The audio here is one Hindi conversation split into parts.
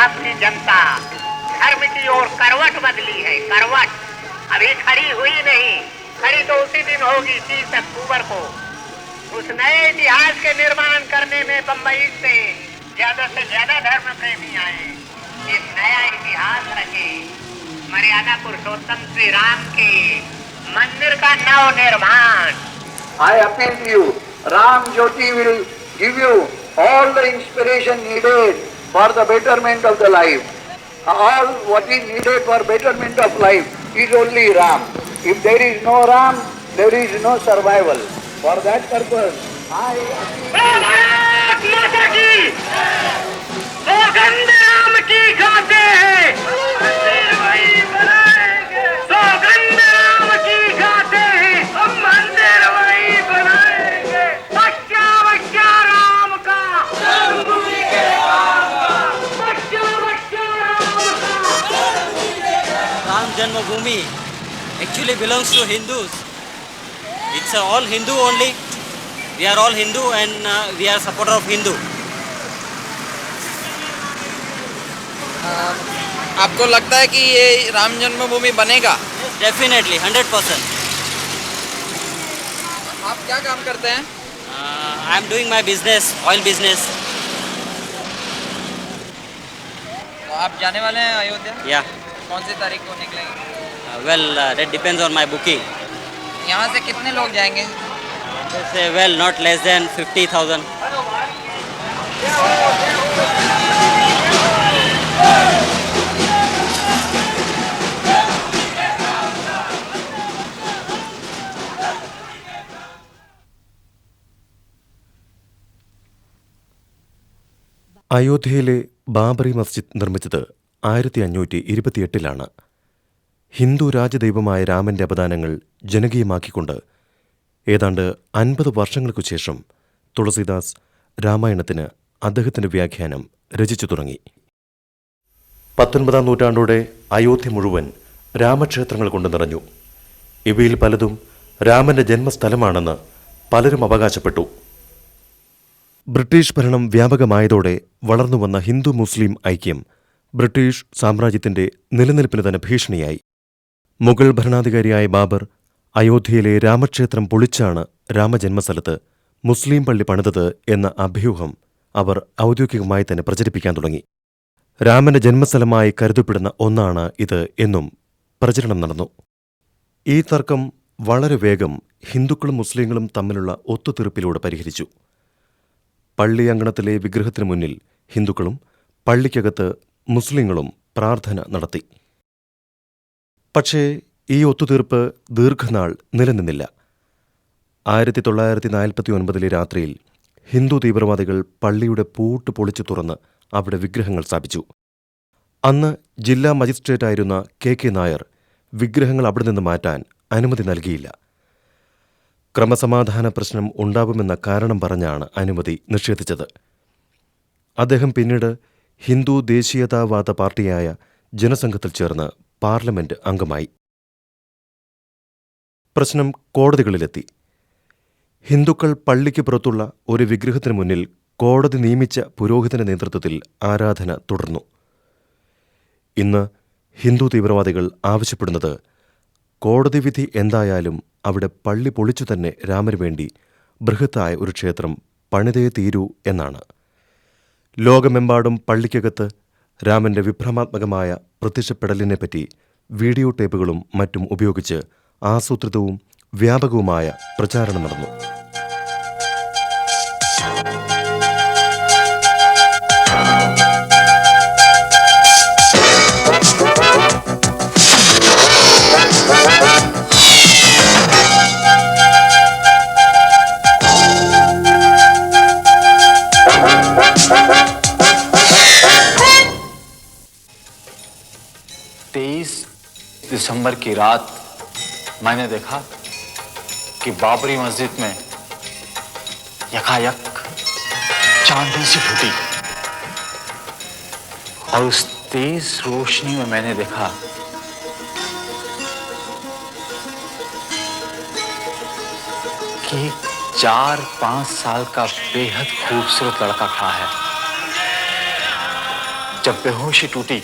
आपकी जनता धर्म की ओर करवट बदली है, करवट अभी खड़ी हुई नहीं, खड़ी तो उसी दिन होगी 30 अक्टूबर को। उस नए इतिहास के निर्माण करने में बंबई से ज्यादा धर्म प्रेमी आए, एक नया इतिहास रचे, मर्यादा पुरुषोत्तम श्री राम के मंदिर का नव निर्माण। I appeal to you, Ram Jyoti will give you all the inspiration needed for the betterment of the life. All what is needed for betterment of life is only Ram. If there is no Ram, there is no survival. For that purpose, I Bharat माता की सौगंध राम की गाते हैं, सौगंध राम की गाते हैं, हम मंदिर वही बनाएंगे, बच्चा बच्चा राम का, बच्चा बच्चा राम का। Ram Janmabhoomi actually belongs to Hindus. It's all Hindu only. We are all Hindu and we are supporter of Hindu. आपको लगता है कि ये राम जन्मभूमि बनेगा? Definitely, 100%. आप क्या काम करते हैं? I am doing my business, oil business. तो आप जाने वाले हैं अयोध्या? Yeah. कौन सी तारीख को निकलेंगे? Well, that depends on my booking. यहाँ से कितने लोग जाएंगे? They say, well, not less than 50,000. അയോധ്യയിലെ ബാബറി മസ്ജിദ് നിർമ്മിച്ചത് 1528 ഹിന്ദു രാജദൈവമായ രാമന്റെ അപദാനങ്ങൾ ജനകീയമാക്കിക്കൊണ്ട് ഏതാണ്ട് 50 വർഷങ്ങൾക്കു ശേഷം തുളസീദാസ് രാമായണത്തിന് അദ്ദേഹത്തിന്റെ വ്യാഖ്യാനം രചിച്ചു തുടങ്ങി. 19-ാം നൂറ്റാണ്ടോടെ അയോധ്യ മുഴുവൻ രാമക്ഷേത്രങ്ങൾ കൊണ്ട് നിറഞ്ഞു. ഇവയിൽ പലതും രാമന്റെ ജന്മസ്ഥലമാണെന്ന് പലരും അവകാശപ്പെട്ടു. ബ്രിട്ടീഷ് ഭരണം വ്യാപകമായതോടെ വളർന്നുവന്ന ഹിന്ദു മുസ്ലിം ഐക്യം ബ്രിട്ടീഷ് സാമ്രാജ്യത്തിന്റെ നിലനിൽപ്പിന് തന്നെ ഭീഷണിയായി. മുഗൾ ഭരണാധികാരിയായ ബാബർ അയോധ്യയിലെ രാമക്ഷേത്രം പൊളിച്ചാണ് രാമജന്മസ്ഥലത്ത് മുസ്ലിം പള്ളി പണിതത് എന്ന അഭ്യൂഹം അവർ ഔദ്യോഗികമായി തന്നെ പ്രചരിപ്പിക്കാൻ തുടങ്ങി. രാമന്റെ ജന്മസ്ഥലമായി കരുതപ്പെടുന്ന ഒന്നാണ് ഇത് എന്നും പ്രചരണം നടന്നു. ഈ തർക്കം വളരെ വേഗം ഹിന്ദുക്കളും മുസ്ലിങ്ങളും തമ്മിലുള്ള ഒത്തുതീർപ്പിലൂടെ പരിഹരിച്ചു. പള്ളി അങ്കണത്തിലെ വിഗ്രഹത്തിനു മുന്നിൽ ഹിന്ദുക്കളും പള്ളിക്കകത്ത് മുസ്ലിങ്ങളും പ്രാർത്ഥന നടത്തി. പക്ഷേ ഈ ഒത്തുതീർപ്പ് ദീർഘനാൾ നിലനിന്നില്ല. 1949 രാത്രിയിൽ ഹിന്ദു തീവ്രവാദികൾ പള്ളിയുടെ പൂട്ട് പൊളിച്ചു തുറന്ന് അവിടെ വിഗ്രഹങ്ങൾ സ്ഥാപിച്ചു. അന്ന് ജില്ലാ മജിസ്ട്രേറ്റായിരുന്ന കെ നായർ വിഗ്രഹങ്ങൾ അവിടെ നിന്ന് മാറ്റാൻ അനുമതി നൽകിയില്ല. ക്രമസമാധാന പ്രശ്നം ഉണ്ടാവുമെന്ന കാരണം പറഞ്ഞാണ് അനുമതി നിഷേധിച്ചത്. അദ്ദേഹം പിന്നീട് ഹിന്ദു ദേശീയതാവാദ പാർട്ടിയായ ജനസംഘത്തിൽ ചേർന്ന് പാർലമെന്റ് അംഗമായി. പ്രശ്നം കോടതികളിലെത്തി. ഹിന്ദുക്കൾ പള്ളിക്ക് പുറത്തുള്ള ഒരു വിഗ്രഹത്തിനു മുന്നിൽ കോടതി നിയമിച്ച പുരോഹിതന്റെ നേതൃത്വത്തിൽ ആരാധന തുടർന്നു. ഇന്ന് ഹിന്ദു തീവ്രവാദികൾ ആവശ്യപ്പെടുന്നത് കോടതി വിധി എന്തായാലും അവിടെ പള്ളി പൊളിച്ചു തന്നെ രാമനു വേണ്ടി ബൃഹത്തായ ഒരു ക്ഷേത്രം പണിതേ തീരൂ എന്നാണ്. ലോകമെമ്പാടും പള്ളിക്കകത്ത് രാമന്റെ വിഭ്രമാത്മകമായ പ്രത്യക്ഷപ്പെടലിനെപ്പറ്റി വീഡിയോ ടേപ്പുകളും മറ്റും ഉപയോഗിച്ച് ആസൂത്രിതവും വ്യാപകവുമായ പ്രചാരണം നടന്നു. दिसंबर की रात मैंने देखा कि बाबरी मस्जिद में यकायक चांदनी सी फूटी और उस तेज रोशनी में मैंने देखा कि 4-5 साल का बेहद खूबसूरत लड़का खड़ा है जब बेहोशी टूटी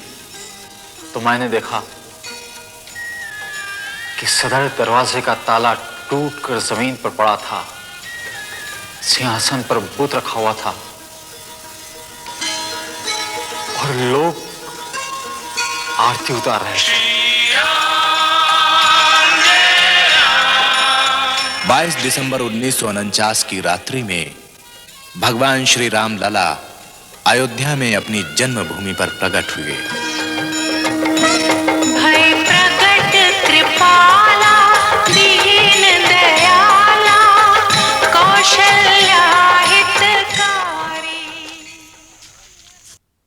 तो मैंने देखा कि सदर दरवाजे का ताला टूटकर जमीन पर पड़ा था। सिंहासन पर बुत रखा हुआ था और लोग आरती उतार रहे थे। 22 दिसंबर 1949 की रात्रि में भगवान श्री राम लला अयोध्या में अपनी जन्मभूमि पर प्रकट हुए। भय प्रकट कृपाला दीन दयाला कौशल्या हितकारी।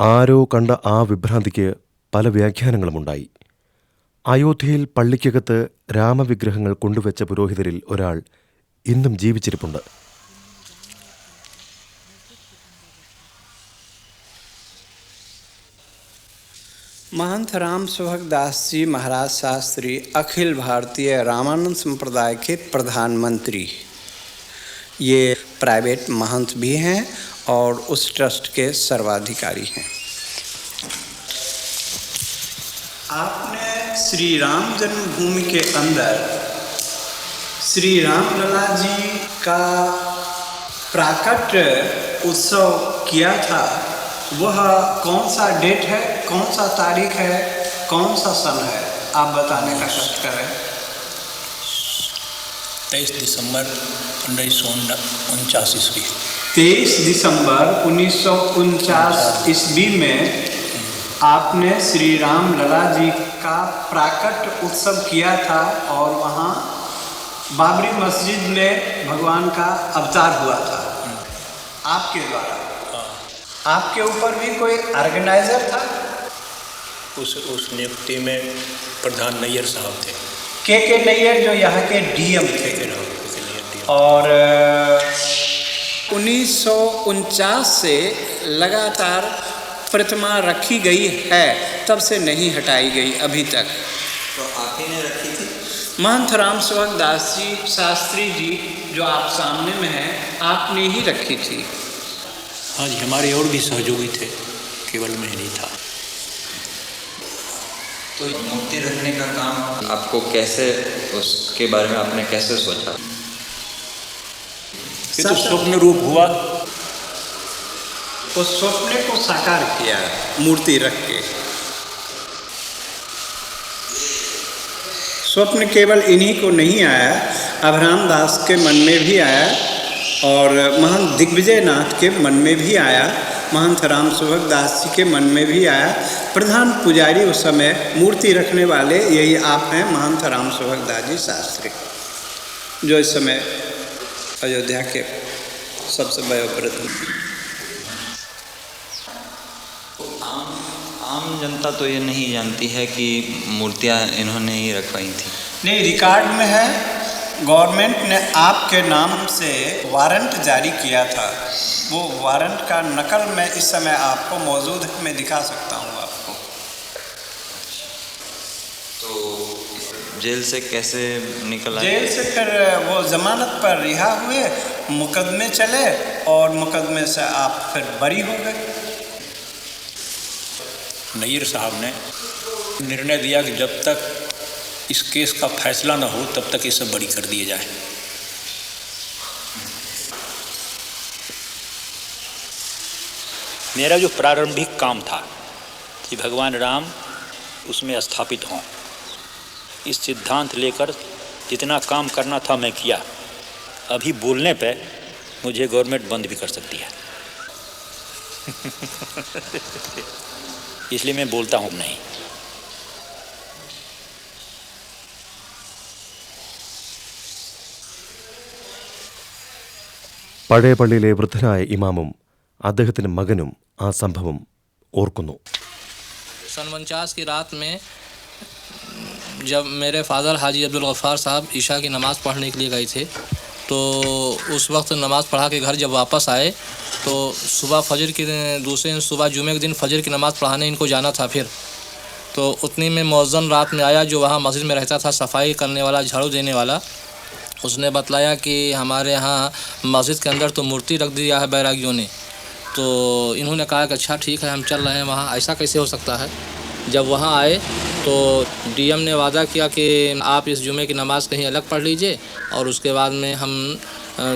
ആരോ കണ്ട ആ വിഭ്രാന്തിക്ക് പല വ്യാഖ്യാനങ്ങളുമുണ്ടായി. അയോധ്യയിൽ പള്ളിക്കകത്ത് രാമവിഗ്രഹങ്ങൾ കൊണ്ടുവച്ച പുരോഹിതരിൽ ഒരാൾ ഇന്നും ജീവിച്ചിരിപ്പുണ്ട്. महंत राम सुभग दास जी महाराज शास्त्री अखिल भारतीय रामानंद संप्रदाय के प्रधानमंत्री, ये प्राइवेट महंत भी हैं और उस ट्रस्ट के सर्वाधिकारी हैं। आपने श्री राम जन्मभूमि के अंदर श्री राम लला जी का प्राकट उत्सव किया था। वह कौन सा डेट है, कौन सा तारीख है, कौन सा सन है, आप बताने का कष्ट करें। 23 दिसंबर 1949 ईस्वी। 23 दिसंबर 1949 ईस्वी में आपने श्री राम लला जी का प्राकट उत्सव किया था और वहाँ बाबरी मस्जिद में भगवान का अवतार हुआ था आपके द्वारा। आपके ऊपर भी कोई ऑर्गेनाइजर था? उस नियुक्ति में प्रधान नैयर साहब थे, के नैयर, जो यहाँ के डीएम थे। और 1949 से लगातार प्रतिमा रखी गई है, तब से नहीं हटाई गई अभी तक। तो आप ही ने रखी थी? महंत राम सुभग दास जी शास्त्री जी जो आप सामने में हैं, आपने ही रखी थी। हाँ जी, हमारे और भी सहयोगी थे, केवल मैं नहीं था। तो मूर्ति रखने का काम आपको कैसे, उसके बारे में आपने कैसे सोचा? ये तो स्वप्न रूप हुआ। उस स्वप्न को साकार किया मूर्ति रख के। स्वप्न केवल इन्हीं को नहीं आया, अभराम दास के मन में भी आया और महंत दिग्विजय नाथ के मन में भी आया, महंत राम सुभग दास जी के मन में भी आया। प्रधान पुजारी उस समय मूर्ति रखने वाले यही आप हैं, महंत राम सुभग दास जी शास्त्री, जो इस समय अयोध्या के सबसे वयोवृद्ध। आम जनता तो ये नहीं जानती है कि मूर्तियाँ इन्होंने ही रखवाई थी। नहीं, रिकॉर्ड में है। गवर्नमेंट ने आपके नाम से वारंट जारी किया था। वो वारंट का नकल मैं इस समय आपको मौजूद है, मैं दिखा सकता हूँ आपको। तो जेल से कैसे निकल आए? जेल से फिर वो जमानत पर रिहा हुए, मुकदमे चले और मुकदमे से आप फिर बरी हो गए। नैयर साहब ने निर्णय दिया कि जब तक इस केस का फैसला न हो तब तक इसे बरी कर दिए जाए। मेरा जो प्रारंभिक काम था कि भगवान राम उसमें स्थापित हों, इस सिद्धांत लेकर जितना काम करना था मैं किया। अभी बोलने पे मुझे गवर्नमेंट बंद भी कर सकती है इसलिए मैं बोलता हूँ नहीं। പഴയ പള്ളിയിലെ വൃദ്ധനായ ഇമാമും അദ്ദേഹത്തിൻ്റെ മകനും ആ സംഭവം ഓർക്കുന്നു. सन 49 की रात में जब मेरे फादर हाजी अब्दुल गफ्फार साहब ईशा की नमाज़ पढ़ने के लिए गए थे, तो उस वक्त नमाज़ पढ़ा के घर जब वापस आए तो सुबह फजर की दूसरे सुबह जुमे के दिन फजर की नमाज़ पढ़ाने इनको जाना था। फिर तो उतनी में मौज़न रात में आया, जो वहाँ मस्जिद में रहता था, सफाई करने वाला, झाड़ू देने वाला। उसने बतलाया कि हमारे यहाँ मस्जिद के अंदर तो मूर्ति रख दिया है बैरागियों ने, तो इन्होंने कहा कि अच्छा ठीक है हम चल रहे हैं वहाँ। ऐसा कैसे हो सकता है? जब वहाँ आए तो डीएम ने वादा किया कि आप इस जुमे की नमाज़ कहीं अलग पढ़ लीजिए और उसके बाद में हम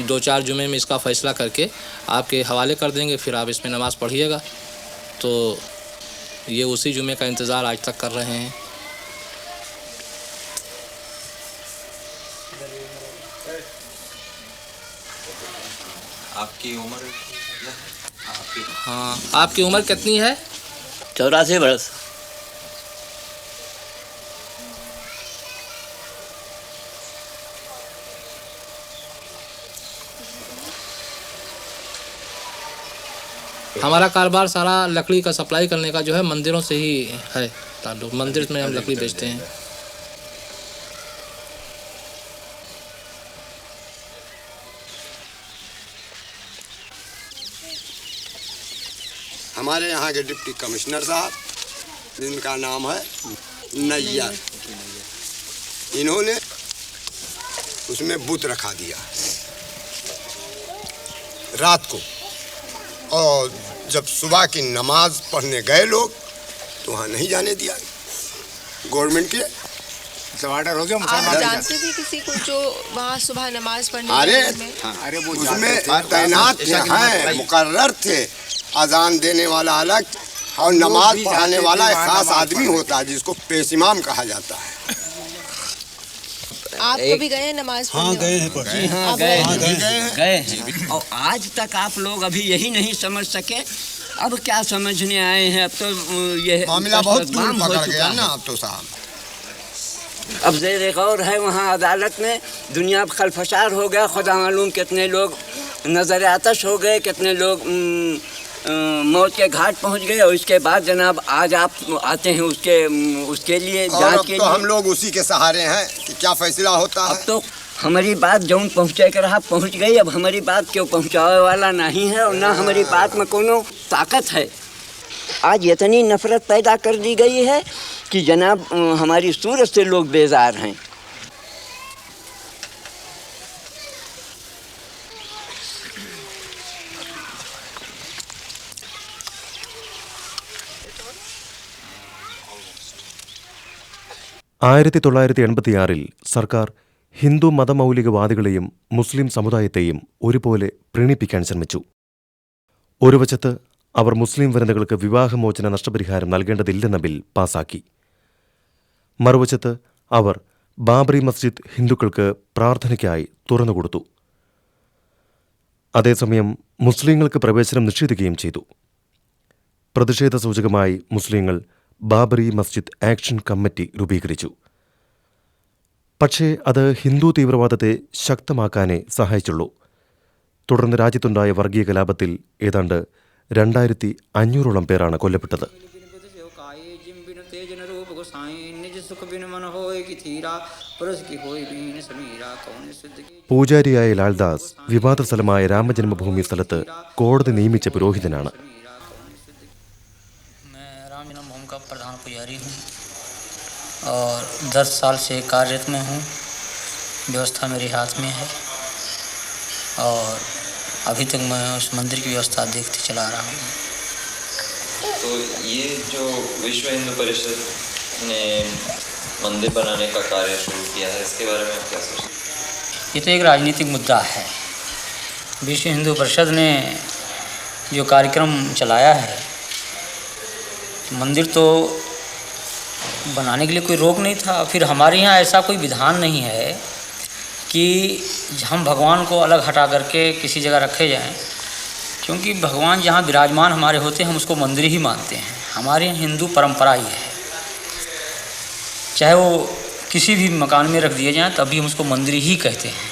2-4 जुमे में इसका फ़ैसला करके आपके हवाले कर देंगे, फिर आप इसमें नमाज़ पढ़िएगा। तो ये उसी जुमे का इंतज़ार आज तक कर रहे हैं। आपकी उम्र? हाँ, आपकी उम्र कितनी है? 84 वर्ष। हमारा कारोबार सारा लकड़ी का सप्लाई करने का जो है मंदिरों से ही है ताल्लुक। मंदिर में हम लकड़ी बेचते हैं। हमारे यहाँ के डिप्टी कमिश्नर साहब, जिनका नाम है नैयर, इन्होंने उसमें बुत रखा दिया रात को, और जब सुबह की नमाज पढ़ने गए लोग तो वहाँ नहीं जाने दिया। गवर्नमेंट के ऑर्डर हो गया। आप जानते थे किसी को जो वहाँ सुबह नमाज पढ़ने? अरे वो उसमें तैनात हैं, मुकर्रर थे। अजान देने वाला अलग और नमाज पढ़ाने वाला एक खास आदमी होता है जिसको पेश इमाम कहा जाता है। आप कभी गए नमाज पढ़ने? हाँ गए हैं जी, हाँ गए हैं। और आज तक आप लोग अभी यही नहीं समझ सके, अब क्या समझने आए हैं? अब तो ये मामला बहुत दूर पकड़ गया ना अब तो साहब। अब ज़ेर गौर है वहाँ अदालत में, दुनिया खलफशार हो गया। खुदा मालूम कितने लोग नज़र आतश हो गए, कितने लोग मौत के घाट पहुँच गए। और इसके बाद जनाब आज आप आते हैं उसके लिए जांच के लिए। तो हम लोग उसी के सहारे हैं कि क्या फैसला होता है। अब तो हमारी बात जौन पहुँचे कर रहा पहुँच गई। अब हमारी बात क्यों पहुँचाने वाला नहीं है और ना हमारी बात में कोनो ताकत है। आज इतनी नफरत पैदा कर दी गई है कि जनाब हमारी सूरत से लोग बेजार हैं। ആയിരത്തി 1986 സർക്കാർ ഹിന്ദു മതമൗലികവാദികളെയും മുസ്ലിം സമുദായത്തെയും ഒരുപോലെ പ്രീണിപ്പിക്കാൻ ശ്രമിച്ചു. ഒരു വശത്ത് അവർ മുസ്ലിം വനിതകൾക്ക് വിവാഹമോചന നഷ്ടപരിഹാരം നൽകേണ്ടതില്ലെന്ന ബിൽ പാസാക്കി. മറുവശത്ത് അവർ ബാബറി മസ്ജിദ് ഹിന്ദുക്കൾക്ക് പ്രാർത്ഥനയ്ക്കായി തുറന്നുകൊടുത്തു. അതേസമയം മുസ്ലിങ്ങൾക്ക് പ്രവേശനം നിഷേധിക്കുകയും ചെയ്തു. പ്രതിഷേധ സൂചകമായി മുസ്ലിങ്ങൾ ബാബറി മസ്ജിദ് ആക്ഷൻ കമ്മിറ്റി രൂപീകരിച്ചു. പക്ഷേ അത് ഹിന്ദു തീവ്രവാദത്തെ ശക്തമാക്കാനേ സഹായിച്ചുള്ളൂ. തുടർന്ന് രാജ്യത്തുണ്ടായ വർഗീയ കലാപത്തിൽ ഏതാണ്ട് 2500ഓളം പേരാണ് കൊല്ലപ്പെട്ടത്. പൂജാരിയായ ലാൽദാസ് വിവാദ സ്ഥലമായ രാമജന്മഭൂമി സ്ഥലത്ത് കോടതി നിയമിച്ച പുരോഹിതനാണ്. प्रधान पुजारी हूँ और 10 साल से कार्यरत में हूँ। व्यवस्था मेरे हाथ में है और अभी तक मैं उस मंदिर की व्यवस्था देखते चला रहा हूँ। तो ये जो विश्व हिंदू परिषद ने मंदिर बनाने का कार्य शुरू किया है, इसके बारे में आप क्या सोचते हैं? ये तो एक राजनीतिक मुद्दा है। विश्व हिंदू परिषद ने जो कार्यक्रम चलाया है, मंदिर तो बनाने के लिए कोई रोक नहीं था। फिर हमारे यहाँ ऐसा कोई विधान नहीं है कि हम भगवान को अलग हटा करके किसी जगह रखे जाएं, क्योंकि भगवान जहाँ विराजमान हमारे होते हैं हम उसको मंदिर ही मानते हैं। हमारे यहाँ हिंदू परंपरा ही है, चाहे वो किसी भी मकान में रख दिए जाएं तभी हम उसको मंदिर ही कहते हैं,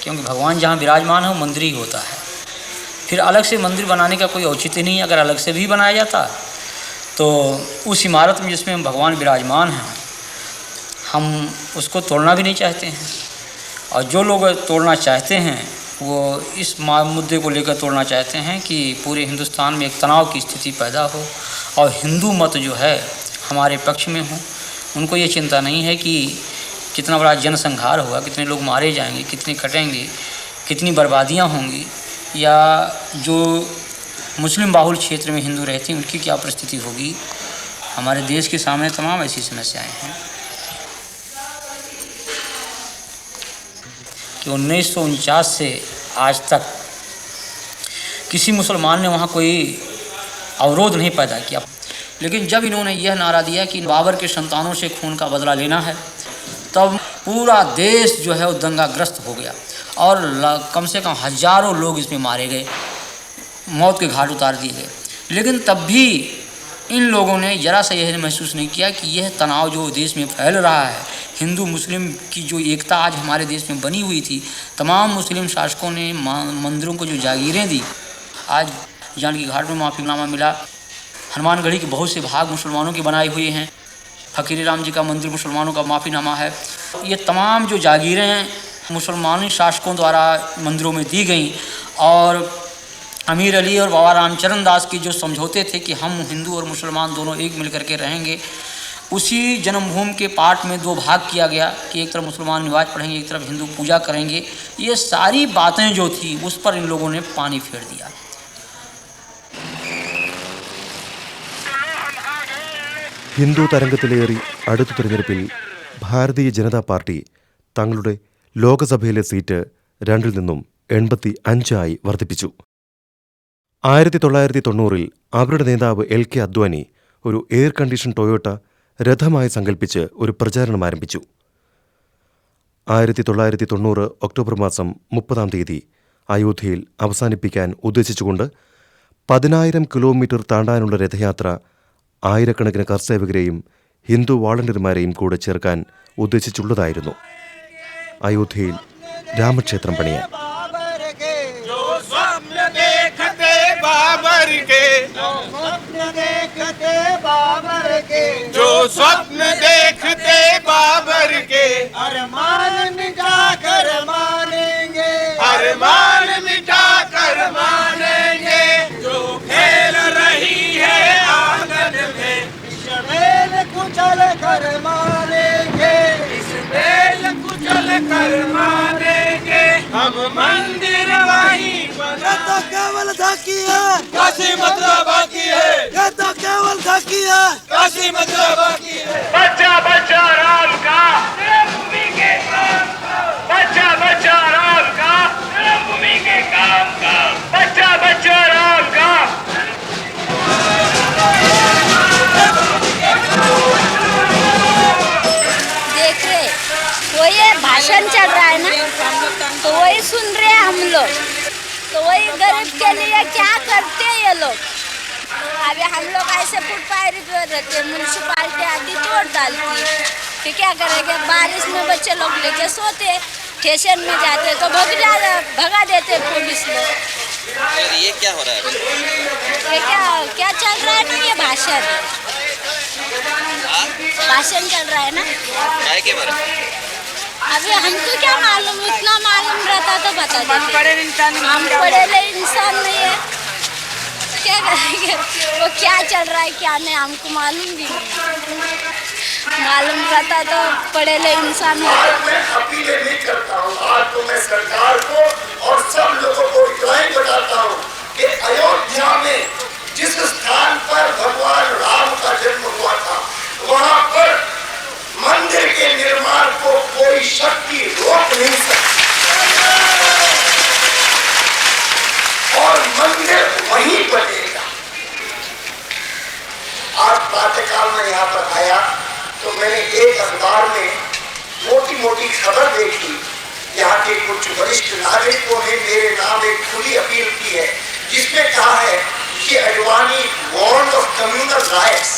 क्योंकि भगवान जहाँ विराजमान है वो मंदिर ही होता है। फिर अलग से मंदिर बनाने का कोई औचित्य नहीं है। अगर अलग से भी बनाया जाता तो उस इमारत में जिसमें भगवान विराजमान हैं हम उसको तोड़ना भी नहीं चाहते हैं। और जो लोग तोड़ना चाहते हैं वो इस मुद्दे को लेकर तोड़ना चाहते हैं कि पूरे हिंदुस्तान में एक तनाव की स्थिति पैदा हो और हिंदू मत जो है हमारे पक्ष में हो। उनको ये चिंता नहीं है कि कितना बड़ा जनसंहार होगा, कितने लोग मारे जाएंगे, कितने कटेंगे, कितनी बर्बादियाँ होंगी, या जो मुस्लिम बाहुल क्षेत्र में हिंदू रहते हैं उनकी क्या परिस्थिति होगी। हमारे देश के सामने तमाम ऐसी समस्याएं हैं कि 1949 से आज तक किसी मुसलमान ने वहाँ कोई अवरोध नहीं पैदा किया। लेकिन जब इन्होंने यह नारा दिया कि बाबर के संतानों से खून का बदला लेना है, तब पूरा देश जो है वो दंगाग्रस्त हो गया और कम से कम हजारों लोग इसमें मारे गए, मौत के घाट उतार दिए गए। लेकिन तब भी इन लोगों ने ज़रा सा यह महसूस नहीं किया कि यह तनाव जो देश में फैल रहा है, हिंदू मुस्लिम की जो एकता आज हमारे देश में बनी हुई थी, तमाम मुस्लिम शासकों ने मंदिरों को जो जागीरें दी, आज जानकी घाट में माफ़ीनामा मिला, हनुमानगढ़ी के बहुत से भाग मुसलमानों के बनाए हुए हैं, फकीर राम जी का मंदिर मुसलमानों का माफ़ीनामा है। ये तमाम जो जागीरें हैं मुसलमानी शासकों द्वारा मंदिरों में दी गई और अमीर अली और बाबा रामचरण दास की जो समझौते थे कि हम हिंदू और मुसलमान दोनों एक मिल करके रहेंगे, उसी जन्मभूमि के पाठ में दो भाग किया गया कि एक तरफ मुसलमान नमाज पढ़ेंगे, एक तरफ हिंदू पूजा करेंगे। ये सारी बातें जो थी उस पर इन लोगों ने पानी फेर दिया। ഹിന്ദു തരംഗത്തിലേറി അടുത്ത തിരഞ്ഞെടുപ്പിൽ ഭാരതീയ ജനതാ പാർട്ടി തങ്ങളുടെ ലോകസഭയിലെ സീറ്റ് 2 നിന്നും 85 വർദ്ധിപ്പിച്ചു. 1990 അവരുടെ നേതാവ് LK അദ്വാനി ഒരു എയർ കണ്ടീഷൻ ടൊയോട്ട രഥമായി സങ്കല്പിച്ച് ഒരു പ്രചാരണം ആരംഭിച്ചു. 1990 ഒക്ടോബർ മാസം 30-ാം തീയതി അയോധ്യയിൽ അവസാനിപ്പിക്കാൻ ഉദ്ദേശിച്ചുകൊണ്ട് 10,000 കിലോമീറ്റർ താണ്ടാനുള്ള രഥയാത്ര ആയിരക്കണക്കിന് കർസേവകരെയും ഹിന്ദു വാളണ്ടിയർമാരെയും കൂടെ ചേർക്കാൻ ഉദ്ദേശിച്ചുള്ളതായിരുന്നു. അയോധ്യയിൽ രാമക്ഷേത്രം പണിയാൻ जो स्वप्न देखते बाबर के अरमान मिटा कर मानेंगे, अरमान मिटा कर मानेंगे। जो खेल रही है आंगन में इस बेल कुचल कर मानेंगे, इस बेल कुचल कर मानेंगे। हम मंदिर वहीं बना तो केवल झांकी है, काशी मथुरा बाकी है। ये तो केवल झांकी है, काशी मथुरा बाकी है। बच्चा बच्चा राम का भूमि के काम का, बच्चा बच्चा राम का भूमि के काम का, बच्चा बच्चा राम का। देख रहे वो ये भाषण चल रहा है ना, तो वही सुन रहे हैं हम लोग। तो वही गरीब के लिए क्या करते हैं ये लोग। अभी हम लोग ऐसे फुटपाथ जो रहते हैं, म्यूनसिपालिटी आती तोड़ डालती है, फिर क्या करेंगे। बारिश में बच्चे लोग लेके सोते, स्टेशन में जाते तो भगा देते पुलिस लोग। ये क्या हो रहा है? ये क्या चल रहा है ना, ये भाषण चल रहा है ना। अभी हमको क्या मालूम, इतना मालूम रहता तो बता देते। हम पढ़े इंसान नहीं है, क्या करेंगे। वो क्या चल रहा है क्या नहीं हमको मालूम भी नहीं। मालूम रहता तो पढ़े ले इंसान होते। मैं अपील नहीं करता हूँ, आज तो मैं सरकार को और सब लोगों को इतना बताता हूँ कि अयोध्या में जिस स्थान पर भगवान राम का जन्म हुआ था, वहाँ पर मंदिर के निर्माण को कोई शक्ति रोक नहीं सकती और मंदिर वहीं बनेगा। आज प्रातःकाल में यहाँ पर आया तो मैंने एक अखबार में मोटी मोटी खबर देखी। यहाँ के कुछ वरिष्ठ नागरिकों ने मेरे नाम एक खुली अपील की है, जिसमें कहा है कि Advani warn of communal riots.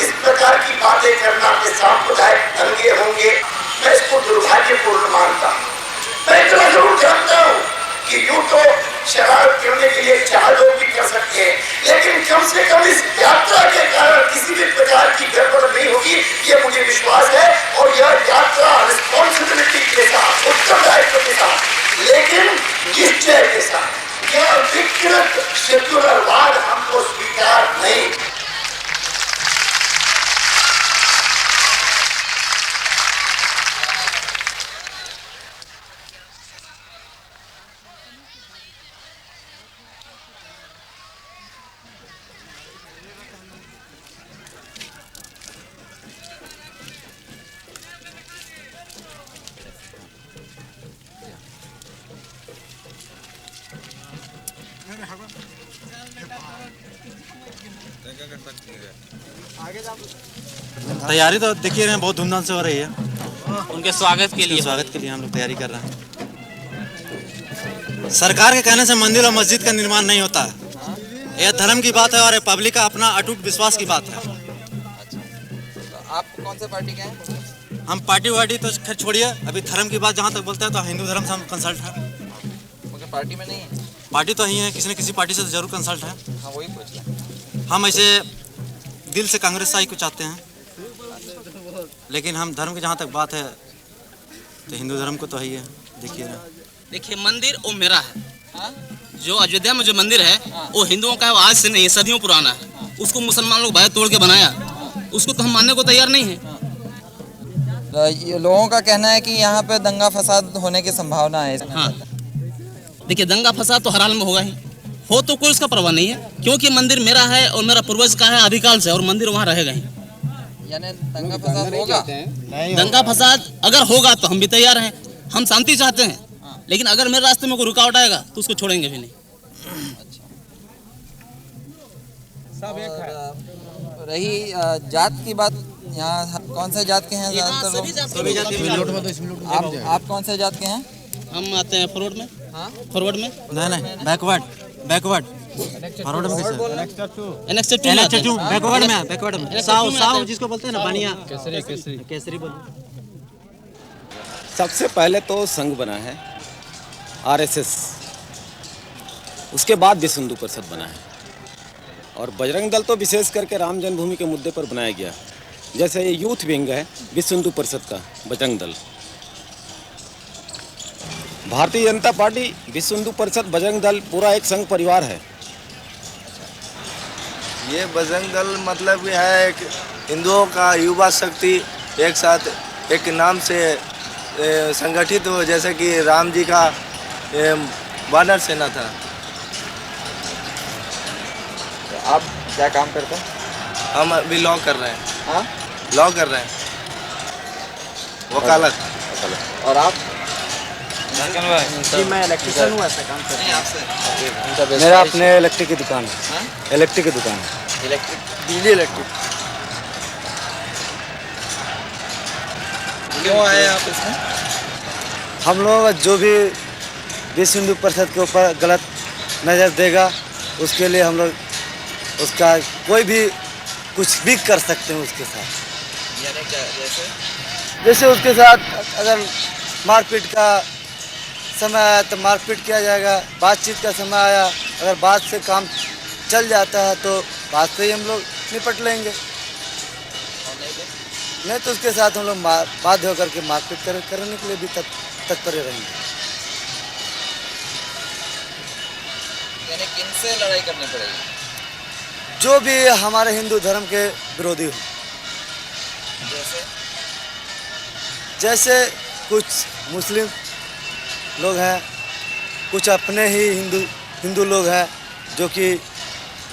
इस प्रकार की बातें करना के सांप्रदायिक दंगे होंगे, मैं इसको दुर्भाग्यपूर्ण मानता हूँ। मैं इतना जरूर जानता हूँ कि यूं तो शराब करने के लिए 4 लोग भी कर सकते हैं, लेकिन कम से कम इस यात्रा के कारण किसी भी प्रकार की गड़बड़ नहीं होगी, ये मुझे विश्वास है। और यह यात्रा रिस्पॉन्सिबिलिटी के साथ, उत्तरदायित्व के साथ, लेकिन निश्चय के साथ। यह विकृत सेक्युलरवाद हमको स्वीकार नहीं। तैयारी तो देखिए रहे हैं, बहुत धूमधाम से हो रही है। उनके स्वागत के लिए हम लोग तैयारी कर रहे हैं। सरकार के कहने से मंदिर और मस्जिद का निर्माण नहीं होता है। यह धर्म की बात है और पब्लिक का अपना अटूट विश्वास की बात है। आप कौन से पार्टी के हैं? हम पार्टी वार्टी तो खैर छोड़िए, अभी धर्म की बात जहाँ तक बोलते हैं तो हिंदू धर्म से हम कंसल्ट है। पार्टी में नहीं है? पार्टी तो ही है, किसी न किसी पार्टी से तो जरूर कंसल्ट है। हाँ, वही पूछ रहे हैं। हम ऐसे दिल से कांग्रेस आई को चाहते हैं, लेकिन हम धर्म की जहाँ तक बात है तो हिंदू धर्म को तो ही है। देखिए मंदिर वो मेरा है। जो अयोध्या में जो मंदिर है वो हिंदुओं का है, वो आज से नहीं है, सदियों पुराना है। उसको मुसलमान लोग भाई तोड़ के बनाया, उसको तो हम मानने को तैयार नहीं है। ये लोगों का कहना है कि यहाँ पे दंगा फसाद होने की संभावना है। हाँ, देखिए दंगा फसाद तो हर हाल में होगा ही, हो तो कोई उसका परवाह नहीं है, क्योंकि मंदिर मेरा है और मेरा पूर्वज का है आदिकाल से, और मंदिर वहाँ रहेगा ही। यानी दंगा फसाद होगा? दंगा फसाद अगर होगा तो हम भी तैयार हैं, हम शांति चाहते हैं, लेकिन अगर मेरे रास्ते में कोई रुकावट आएगा तो उसको छोड़ेंगे भी नहीं। रही जात की बात, यहाँ कौन से जात के हैं ज़्यादातर लोग? आप कौन से जात के हैं? हम आते हैं फॉरवर्ड में। फॉरवर्ड में नहीं, बैकवर्ड फॉरवर्ड में बैकवर्ड में साव जिसको बोलते हैं ना, बनिया केसरी बोल। सबसे पहले तो संघ बना है RSS, उसके बाद विश्व हिंदू परिषद बना है, और बजरंग दल तो विशेष करके राम जन्मभूमि के मुद्दे पर बनाया गया। जैसे ये यूथ विंग है विश्व हिंदू परिषद का बजरंग दल, भारतीय जनता पार्टी, विश्व हिंदू परिषद, बजरंग दल पूरा एक संघ परिवार है। ये बजरंग दल मतलब है एक हिंदुओं का युवा शक्ति एक साथ एक नाम से संगठित हो, जैसे कि राम जी का वानर सेना था। तो आप क्या काम करते हैं? हम अभी लॉ कर रहे हैं। हाँ, लॉ कर रहे हैं, वकालत। और आप? जी मैं इलेक्ट्रिशियन हूँ, ऐसा काम करते हैं। आपसे मेरा अपने इलेक्ट्रिक की दुकान है। इलेक्ट्रिक की दुकान है, बिजली इलेक्ट्रिक। क्यों आए आप इसमें? हम लोग जो भी विश्व हिंदू परिषद के ऊपर गलत नज़र देगा उसके लिए हम लोग उसका कोई भी कुछ भी कर सकते हैं उसके साथ। यानी क्या? जैसे उसके साथ अगर मारपीट का समय आया तो मारपीट किया जाएगा, बातचीत का समय आया अगर बात से काम चल जाता है तो बात से ही हम लोग निपट लेंगे, नहीं तो उसके साथ हम लोग बाध्य होकर के मारपीट करने के लिए भी तत्पर रहेंगे। यानी किनसे लड़ाई करनी पड़ेगी? जो भी हमारे हिंदू धर्म के विरोधी हो, जैसे कुछ मुस्लिम लोग हैं, कुछ अपने ही हिंदू लोग हैं जो कि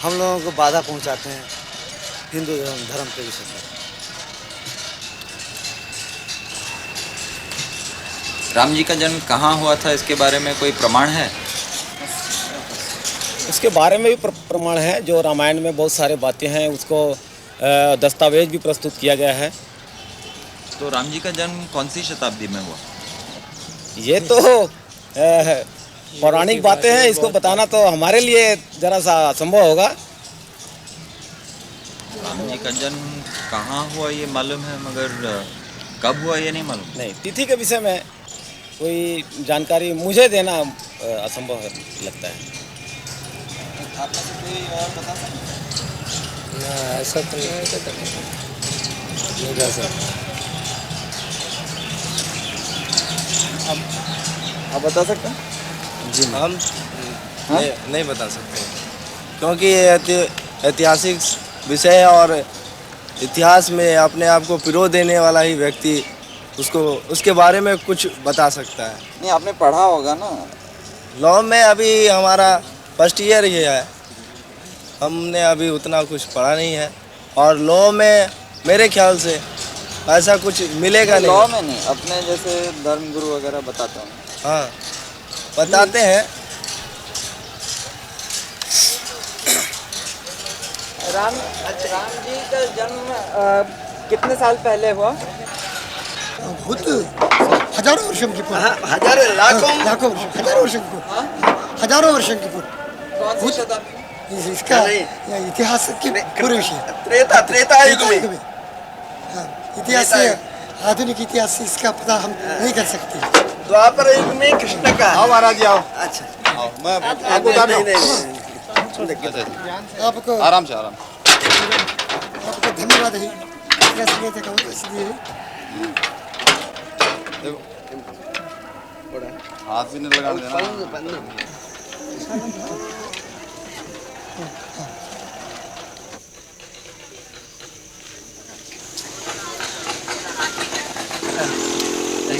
हम लोगों को बाधा पहुंचाते हैं हिंदू धर्म के विषय पर। राम जी का जन्म कहाँ हुआ था, इसके बारे में कोई प्रमाण है? उसके बारे में भी प्रमाण है, जो रामायण में बहुत सारे बातें हैं, उसको दस्तावेज भी प्रस्तुत किया गया है। तो राम जी का जन्म कौन सी शताब्दी में हुआ? ये तो पौराणिक बातें हैं, इसको बताना तो हमारे लिए जरा सा असंभव होगा। राम जी का जन्म कहाँ हुआ ये मालूम है, मगर कब हुआ ये नहीं मालूम। नहीं, तिथि के विषय में कोई जानकारी मुझे देना असंभव लगता है। आप में से कोई और बता सकते? ऐसा तो नहीं जा सकता। आप बता सकते हैं? जी हम नहीं बता सकते, क्योंकि ये ऐतिहासिक विषय है और इतिहास में अपने आप को पिरो देने वाला ही व्यक्ति उसके बारे में कुछ बता सकता है। नहीं, आपने पढ़ा होगा ना लॉ में? अभी हमारा फर्स्ट ईयर ही है, हमने अभी उतना कुछ पढ़ा नहीं है, और लॉ में मेरे ख्याल से ऐसा कुछ मिलेगा नहीं। लॉ में नहीं, अपने जैसे धर्मगुरु वगैरह बताते हैं। हाँ बताते हैं। राम जी का जन्म कितने साल पहले हुआ? बहुत हजारों वर्षों की पूर्व। हजारों लाखों हजारों वर्षों की पूर्व, हजारों वर्षों की पूर्व। कौन सी शताब्दी? इसका इतिहास की पूरे विषय त्रेता युग में। इतिहास से आधुनिक इतिहास से इसका पता हम नहीं कर सकते। द्वापर युग में कृष्ण का। आओ महाराज आओ। अच्छा आओ मैं आपको आपको आराम से आपको धन्यवाद है। इसलिए हाथ भी नहीं लगाने देना।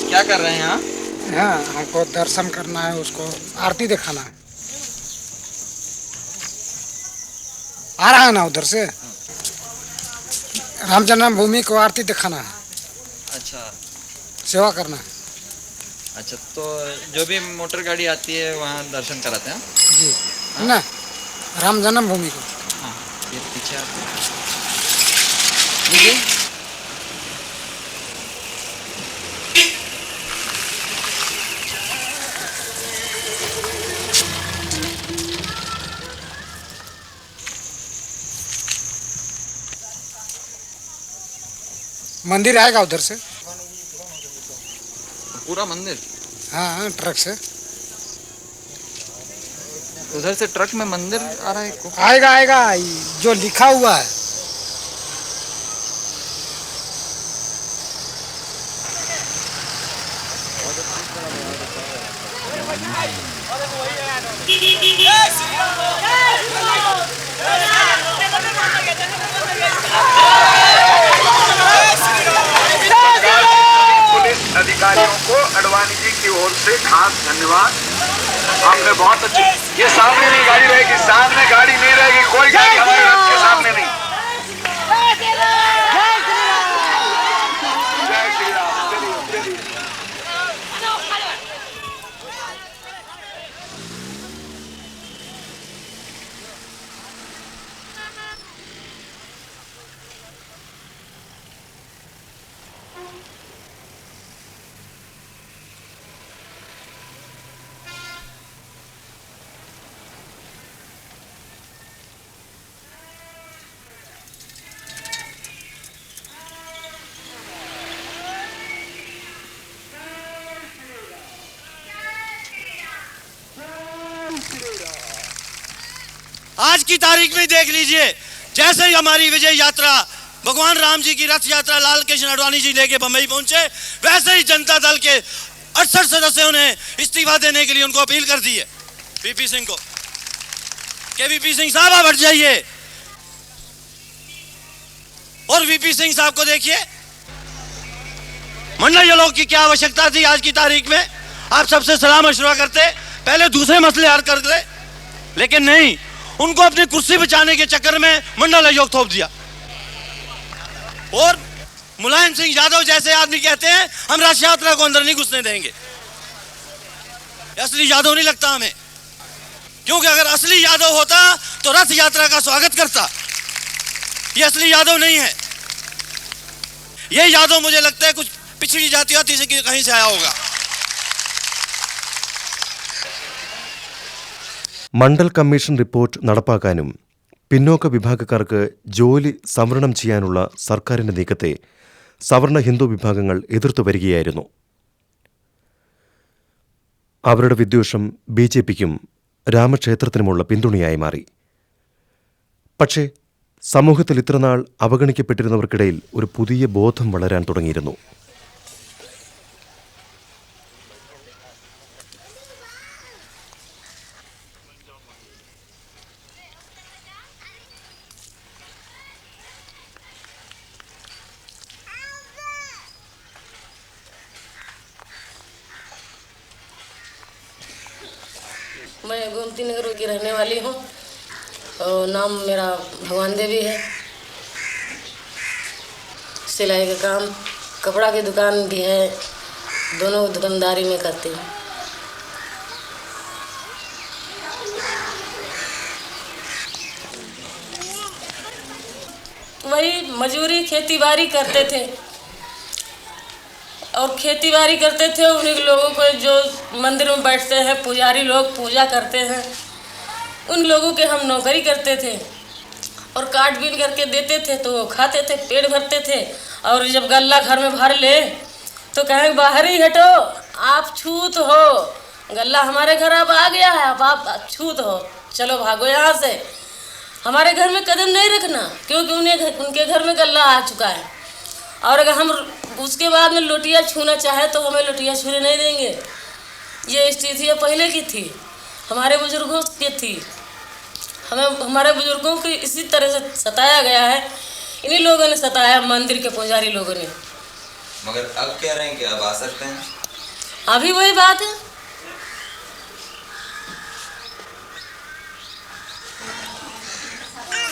क्या कर रहे हैं यहाँ? हाँ, हमको दर्शन करना है, उसको आरती दिखाना है। आ रहा है ना उधर से, राम जन्मभूमि को आरती दिखाना है। अच्छा, सेवा करना है। अच्छा, तो जो भी मोटर गाड़ी आती है वहाँ दर्शन कराते हैं? जी ना, राम जन्मभूमि को। हाँ, ये पीछे आते हैं। मंदिर आएगा उधर से। पूरा मंदिर? हाँ, ट्रक से। उधर से ट्रक में मंदिर आ रहा है? आएगा आएगा, जो लिखा हुआ है। अधिकारियों को अडवाणी जी की ओर से खास धन्यवाद। आपने बहुत अच्छी, ये सामने नहीं गाड़ी रहेगी, सामने गाड़ी नहीं रहेगी, कोई गाड़ी हमारे रथ के सामने नहीं। जय श्री राम। चलिए चलिए। आज की तारीख में देख लीजिए, जैसे ही हमारी विजय यात्रा भगवान राम जी की रथ यात्रा लाल कृष्ण आडवाणी जी लेके बंबई पहुंचे, वैसे ही जनता दल के 68 सदस्यों ने इस्तीफा देने के लिए उनको अपील कर दी है वीपी सिंह को कि वीपी सिंह साहब आप हट जाइए। और वीपी सिंह साहब को देखिए, मंडल लोग की क्या आवश्यकता थी आज की तारीख में? आप सबसे सलाह मशवरा करते, पहले दूसरे मसले हल करते, लेकिन नहीं, उनको अपनी कुर्सी बचाने के चक्कर में मंडल आयोग थोप दिया। और मुलायम सिंह यादव जैसे आदमी कहते हैं हम रथ यात्रा को अंदर नहीं घुसने देंगे। असली यादव नहीं लगता हमें, क्योंकि अगर असली यादव होता तो रथ यात्रा का स्वागत करता। ये असली यादव नहीं है। ये यादव मुझे लगता है कुछ पिछड़ी जाति से कहीं से आया होगा। മണ്ഡൽ കമ്മീഷൻ റിപ്പോർട്ട് നടപ്പാക്കാനും പിന്നോക്ക വിഭാഗക്കാർക്ക് ജോലി സംവരണം ചെയ്യാനുള്ള സർക്കാരിന്റെ നീക്കത്തെ സവർണ ഹിന്ദു വിഭാഗങ്ങൾ എതിർത്തു വരികയായിരുന്നു. അവരുടെ വിദ്വേഷം ബിജെപിക്കും രാമക്ഷേത്രത്തിനുമുള്ള പിന്തുണയായി മാറി. പക്ഷേ സമൂഹത്തിൽ ഇത്രനാൾ അവഗണിക്കപ്പെട്ടിരുന്നവർക്കിടയിൽ ഒരു പുതിയ ബോധം വളരാൻ തുടങ്ങിയിരുന്നു. मैं गोमती नगर की रहने वाली हूँ और नाम मेरा भगवान देवी है। सिलाई का काम, कपड़ा की दुकान भी है, दोनों दुकानदारी में करती हूँ। वही मजूरी खेती बाड़ी करते थे और खेती बाड़ी करते थे। उन्हीं लोगों को जो मंदिर में बैठते हैं पुजारी लोग पूजा करते हैं, उन लोगों के हम नौकरी करते थे और काट बीन करके देते थे तो वो खाते थे, पेट भरते थे। और जब गल्ला घर में भर ले तो कहें बाहर ही हटो, आप छूत हो, गल्ला हमारे घर अब आ गया है, अब आप छूत हो, चलो भागो यहाँ से, हमारे घर में कदम नहीं रखना, क्योंकि उनके घर में गल्ला आ चुका है। और अगर हम उसके बाद में लोटिया छूना चाहे तो हमें लोटिया छूने नहीं देंगे। ये स्थिति पहले की थी, हमारे बुजुर्गों की थी। हमारे बुजुर्गों को इसी तरह से सताया गया है, इन्हीं लोगों ने सताया, मंदिर के पुजारी लोगों ने। मगर अब कह रहे हैं कि अब आ सकते हैं। अभी वही बात है।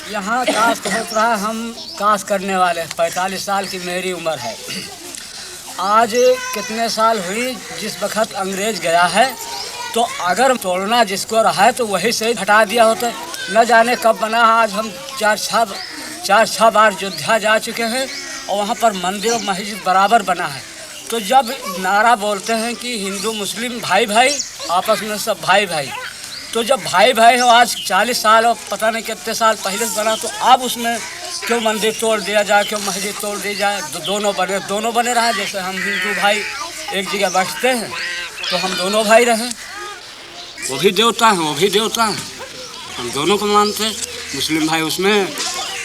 यहाँ कास्ट होत रहा है, हम कास्ट करने वाले 45 साल की मेरी उम्र है। आज कितने साल हुई जिस वक्त अंग्रेज गया है, तो अगर तोड़ना जिसको रहा है तो वही से हटा दिया होता। न जाने कब बना है। आज हम चार छः बार अयोध्या जा चुके हैं और वहाँ पर मंदिर और मस्जिद बराबर बना है। तो जब नारा बोलते हैं कि हिंदू मुस्लिम भाई भाई, आपस में सब भाई भाई, तो जब भाई भाई हो आज 40 साल और पता नहीं कितने साल पहले से बना, तो अब उसमें क्यों मंदिर तोड़ दिया जाए, क्यों मस्जिद तोड़ दी जाए? दोनों बने रहे। जैसे हम हिंदू भाई एक जगह बैठते हैं तो हम दोनों भाई रहें। वो भी देवता हैं, वो भी देवता हैं, हम दोनों को मानते हैं। मुस्लिम भाई उसमें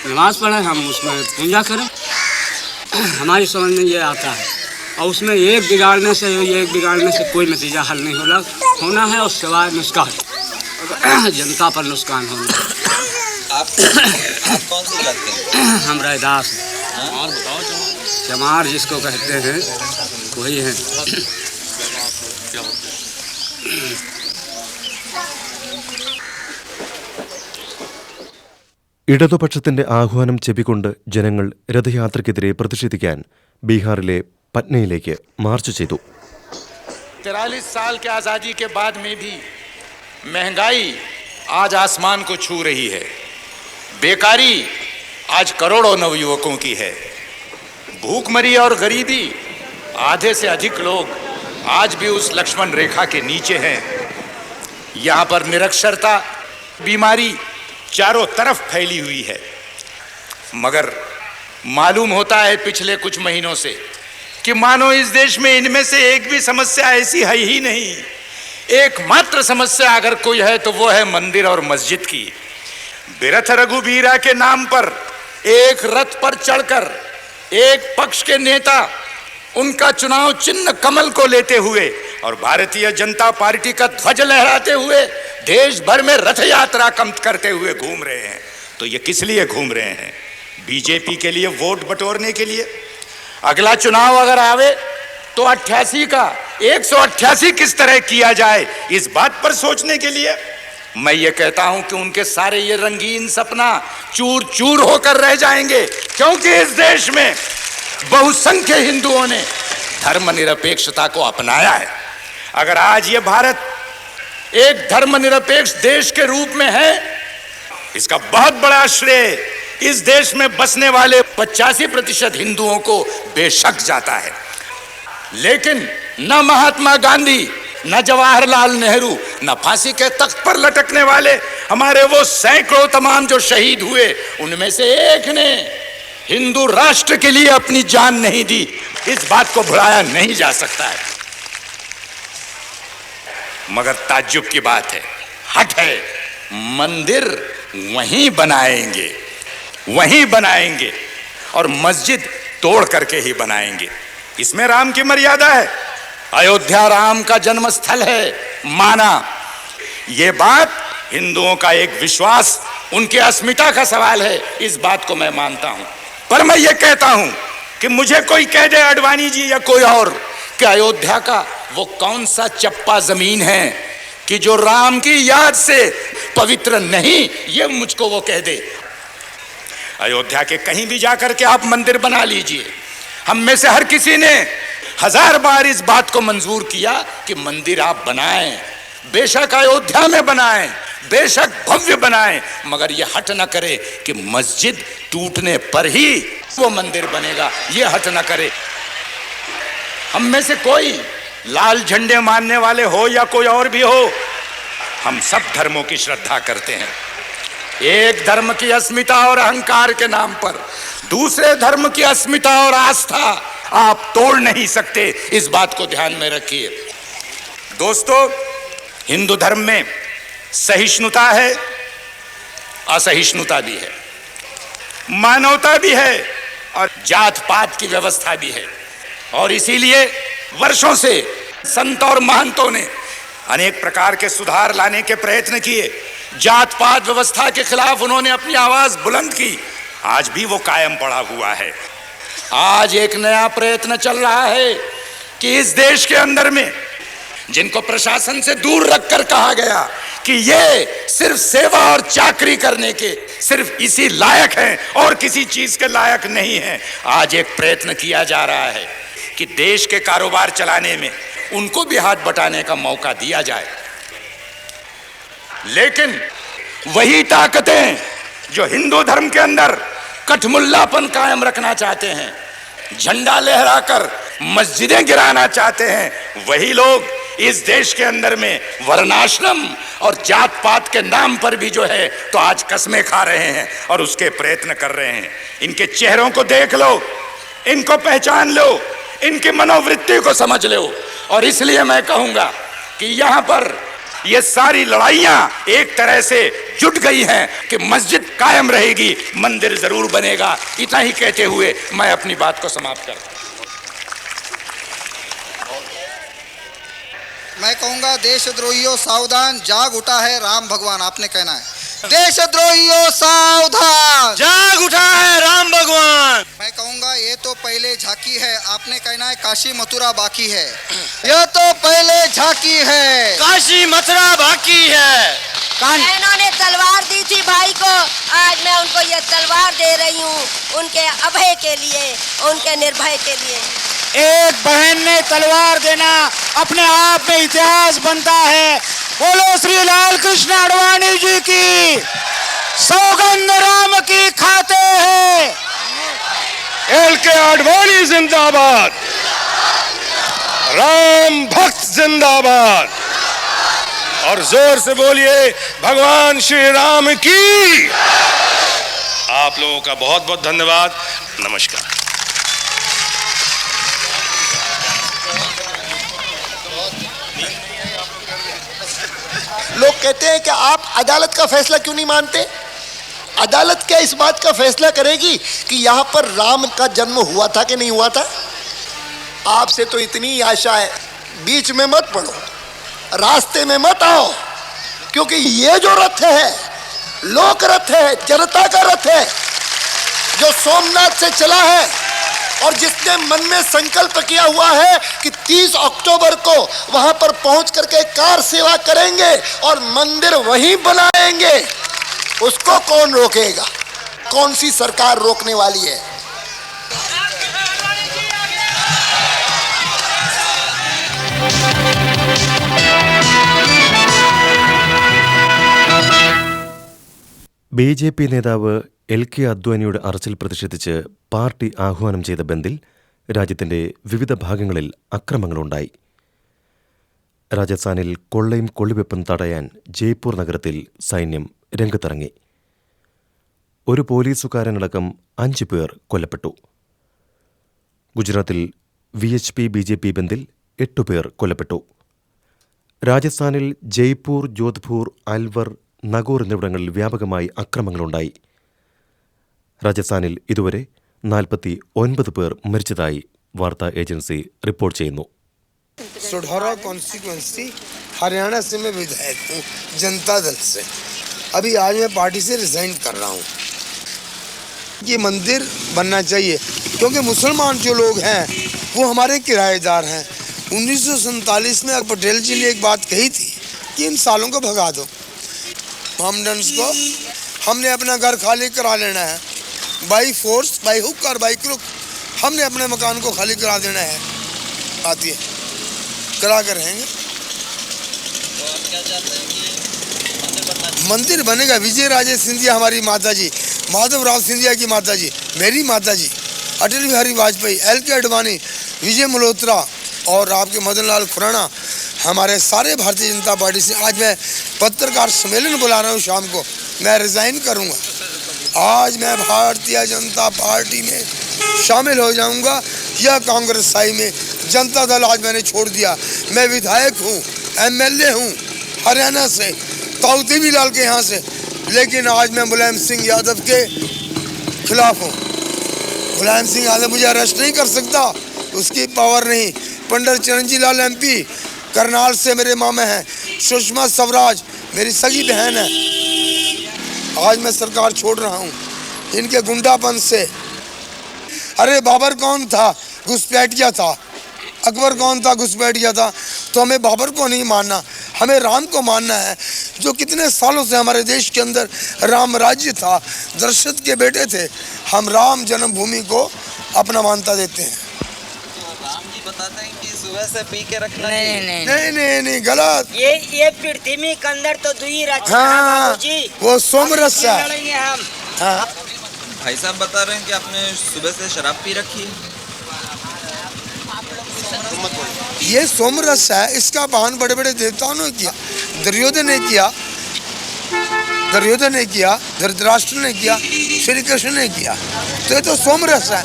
नमाज पढ़ें, हम उसमें पूजा करें। हमारी समझ में ये आता है। और उसमें एक बिगाड़ने से कोई नतीजा हल नहीं होना है, और सिवाय नुकसान, जनता पर नुकसान होना। आप कौन सी जात के? हम रैदास और बताओ, चमार जिसको कहते हैं वही हैं। ഇടതുപക്ഷത്തിന്റെ ആഹ്വാനം ചെവിക്കൊണ്ട് ജനങ്ങൾ രഥയാത്രയ്ക്കെതിരെ പ്രതിഷേധിക്കാൻ ബീഹാറിലെ പട്നയിലേക്ക് മാർച്ച് ചെയ്തു. 43 साल के आज़ादी के बाद में भी महंगाई आज आसमान को छू रही है, बेकारी आज करोड़ों नवयुवकों की है, भूखमरी और गरीबी आधे से अधिक लोग आज भी उस लक्ष्मण रेखा के नीचे हैं। यहाँ पर निरक्षरता बीमारी चारों तरफ फैली हुई है। मगर मालूम होता है पिछले कुछ महीनों से कि मानो इस देश में इनमें से एक भी समस्या ऐसी है ही नहीं। एकमात्र समस्या अगर कोई है तो वो है मंदिर और मस्जिद की। बिरथ रघुबीरा के नाम पर एक रथ पर चढ़कर एक पक्ष के नेता उनका चुनाव चिन्ह कमल को लेते हुए और भारतीय जनता पार्टी का ध्वज लहराते हुए देश भर में रथ यात्रा करते हुए घूम रहे हैं। तो ये किस लिए घूम रहे हैं? बीजेपी के लिए वोट बटोरने के लिए। अगला चुनाव अगर आवे तो 88 का 188 किस तरह किया जाए, इस बात पर सोचने के लिए। मैं ये कहता हूं कि उनके सारे ये रंगीन सपना चूर चूर होकर रह जाएंगे, क्योंकि इस देश में बहुसंख्य हिंदुओं ने धर्मनिरपेक्षता को अपनाया है। अगर आज ये भारत एक धर्मनिरपेक्ष देश के रूप में है, इसका बहुत बड़ा श्रेय इस देश में बसने वाले 85% हिंदुओं को बेशक जाता है। लेकिन न महात्मा गांधी, न जवाहरलाल नेहरू, न फांसी के तख्त पर लटकने वाले हमारे वो सैकड़ों तमाम जो शहीद हुए, उनमें से एक ने हिंदू राष्ट्र के लिए अपनी जान नहीं दी। इस बात को भुलाया नहीं जा सकता है। मगर ताज्जुब की बात है, हट है, मंदिर वहीं बनाएंगे और मस्जिद तोड़ करके ही बनाएंगे। इसमें राम की मर्यादा है। अयोध्या राम का जन्म स्थल है, माना। ये बात हिंदुओं का एक विश्वास, उनकी अस्मिता का सवाल है, इस बात को मैं मानता हूं। पर मैं ये कहता हूं कि मुझे कोई कह दे, अडवाणी जी या कोई और, कि अयोध्या का वो कौन सा चप्पा जमीन है कि जो राम की याद से पवित्र नहीं, ये मुझको वो कह दे। अयोध्या के कहीं भी जाकर के आप मंदिर बना लीजिए। हम में से हर किसी ने 1000 बार इस बात को मंजूर किया कि मंदिर आप बनाएं, बेशक अयोध्या में बनाएं, बेशक भव्य बनाएं, मगर यह हट न करे कि मस्जिद टूटने पर ही वो मंदिर बनेगा, ये हट न करे। हम में से कोई लाल झंडे मानने वाले हो या कोई और भी हो, हम सब धर्मों की श्रद्धा करते हैं। एक धर्म की अस्मिता और अहंकार के नाम पर दूसरे धर्म की अस्मिता और आस्था आप तोड़ नहीं सकते, इस बात को ध्यान में रखिए। दोस्तों, हिंदू धर्म में सहिष्णुता है, असहिष्णुता भी है, मानवता भी है और जात पात की व्यवस्था भी है। और इसीलिए वर्षों से संत और महंतों ने अनेक प्रकार के सुधार लाने के प्रयत्न किए। जात पात व्यवस्था के खिलाफ उन्होंने अपनी आवाज बुलंद की, आज भी वो कायम पड़ा हुआ है। आज एक नया प्रयत्न चल रहा है कि इस देश के अंदर में जिनको प्रशासन से दूर रखकर कहा गया कि ये सिर्फ सेवा और चाकरी करने के सिर्फ इसी लायक हैं और किसी चीज के लायक नहीं हैं, आज एक प्रयत्न किया जा रहा है कि देश के कारोबार चलाने में उनको भी हाथ बटाने का मौका दिया जाए। लेकिन वही ताकतें जो हिंदू धर्म के अंदर कठमुल्लापन कायम रखना चाहते हैं, झंडा लहराकर मस्जिदें गिराना चाहते हैं, वही लोग इस देश के अंदर में वर्णाश्रम और जात पात के नाम पर भी जो है तो आज कस्में खा रहे हैं और उसके प्रयत्न कर रहे हैं। इनके चेहरों को देख लो, इनको पहचान लो, इनकी मनोवृत्ति को समझ लो। और इसलिए मैं कहूंगा कि यहां पर ये सारी लड़ाइयां एक तरह से जुट गई हैं कि मस्जिद कायम रहेगी, मंदिर जरूर बनेगा। इतना ही कहते हुए मैं अपनी बात को समाप्त करता हूं। मैं कहूंगा देशद्रोहियों सावधान, जाग उठा है राम भगवान, आपने कहना है देशद्रोहियों सावधान, जाग उठा है राम भगवान। मैं कहूंगा ये तो पहले झांकी है, आपने कहना है काशी मथुरा बाकी है। यह तो पहले झांकी है, काशी मथुरा बाकी है। बहनों ने तलवार दी थी भाई को, आज मैं उनको ये तलवार दे रही हूँ, उनके अभय के लिए, उनके निर्भय के लिए। एक बहन ने तलवार देना अपने आप में इतिहास बनता है। बोलो श्री लाल कृष्ण आडवाणी जी की, सौगंध राम की खाते हैं। एल के आडवाणी जिंदाबाद, राम भक्त जिंदाबाद, और जोर से बोलिए भगवान श्री राम की। आप लोगों का बहुत बहुत धन्यवाद, नमस्कार। लोग कहते हैं कि आप अदालत का फैसला क्यों नहीं मानते? अदालत क्या इस बात का फैसला करेगी कि यहाँ पर राम का जन्म हुआ था कि नहीं हुआ था? आपसे तो इतनी आशा है, बीच में मत पड़ो, रास्ते में मत आओ, क्योंकि ये जो रथ है लोक रथ है, जनता का रथ है, जो सोमनाथ से चला है और जिसने मन में संकल्प किया हुआ है कि 30 अक्टूबर को वहां पर पहुंच करके कार सेवा करेंगे और मंदिर वहीं बनाएंगे, उसको कौन रोकेगा? कौन सी सरकार रोकने वाली है? BJP നേതാവ് LK അദ്വാനിയുടെ അറസ്റ്റിൽ പ്രതിഷേധിച്ച് പാർട്ടി ആഹ്വാനം ചെയ്ത ബന്ദിൽ രാജ്യത്തിന്റെ വിവിധ ഭാഗങ്ങളിൽ അക്രമങ്ങളുണ്ടായി. രാജസ്ഥാനിൽ കൊള്ളയും കൊള്ളിവെപ്പും തടയാൻ ജയ്പൂർ നഗരത്തിൽ സൈന്യം രംഗത്തിറങ്ങി. ഒരു പോലീസുകാരനടക്കം 5 പേർ കൊല്ലപ്പെട്ടു. ഗുജറാത്തിൽ VHP BJP ബന്ദിൽ 8 പേർ കൊല്ലപ്പെട്ടു. രാജസ്ഥാനിൽ ജയ്പൂർ, ജോധ്പൂർ, അൽവർ, നഗോർ എന്നിവിടങ്ങളിൽ വ്യാപകമായി അക്രമങ്ങളുണ്ടായി. രാജസ്ഥാനിൽ ഇതുവരെ 49 പേർ മരിച്ചതായി വാർത്താ ഏജൻസി റിപ്പോർട്ട് ചെയ്യുന്നു. सुढौरा कॉन्स्टिट्यूएंसी हरियाणा से मैं विधायक हूँ जनता दल से। अभी आज मैं पार्टी से रिजाइन कर रहा हूँ। ये मंदिर बनना चाहिए क्योंकि मुसलमान जो लोग हैं वो हमारे किराएदार हैं। 1947 में पटेल जी ने एक बात कही थी कि इन सालों को भगा दो, मोहम्मडन्स को हमने अपना घर खाली करा लेना है, बाई फोर्स, बाई हुक और बाई क्रुक हमने अपने मकान को खाली करा देना है। आती है करा कर रहेंगे। तो आप क्या चाहते हैं कि मंदिर बनना चाहिए? मंदिर बनेगा। विजय राजे सिंधिया हमारी माता जी, माधवराव सिंधिया की माता जी, मेरी माता जी, अटल बिहारी वाजपेयी, LK आडवाणी, विजय मल्होत्रा और आपके मदन लाल खुराना, हमारे सारे भारतीय जनता पार्टी से आज मैं पत्रकार सम्मेलन बुला रहा हूँ। शाम को मैं रिज़ाइन करूँगा। आज मैं भारतीय जनता पार्टी में शामिल हो जाऊँगा या कांग्रेसाई में। जनता दल आज मैंने छोड़ दिया। मैं विधायक हूँ, MLA हूँ हरियाणा से, ताऊ लाल के यहाँ से, लेकिन आज मैं मुलायम सिंह यादव के खिलाफ हूँ। मुलायम सिंह यादव मुझे अरेस्ट नहीं कर सकता, उसकी पावर नहीं। पंडित चरणजी लाल MP करनाल से मेरे मामे हैं। सुषमा स्वराज मेरी सगी बहन है। आज मैं सरकार छोड़ रहा हूँ इनके गुंडापन से। अरे बाबर कौन था? घुसपैठिया था। अकबर कौन था? घुसपैठिया था। तो हमें बाबर को नहीं मानना, हमें राम को मानना है, जो कितने सालों से हमारे देश के अंदर राम राज्य था, दशरथ के बेटे थे। हम राम जन्मभूमि को अपना मान्यता देते हैं। राम जी बताते हैं कि सुबह से पी के रखना नहीं, गलत। ये पृथ्वी के अंदर तो दुई रचना। हाँ, वो सोमरस है। हाँ। भाई साहब बता रहे हैं कि आपने सुबह से शराब पी रखी है। ये सोमरस है, इसका बहन बड़े बड़े देवताओं ने किया। दुर्योधन ने किया, धृतराष्ट्र ने किया, श्री कृष्ण ने किया। तो ये तो सोमरस है,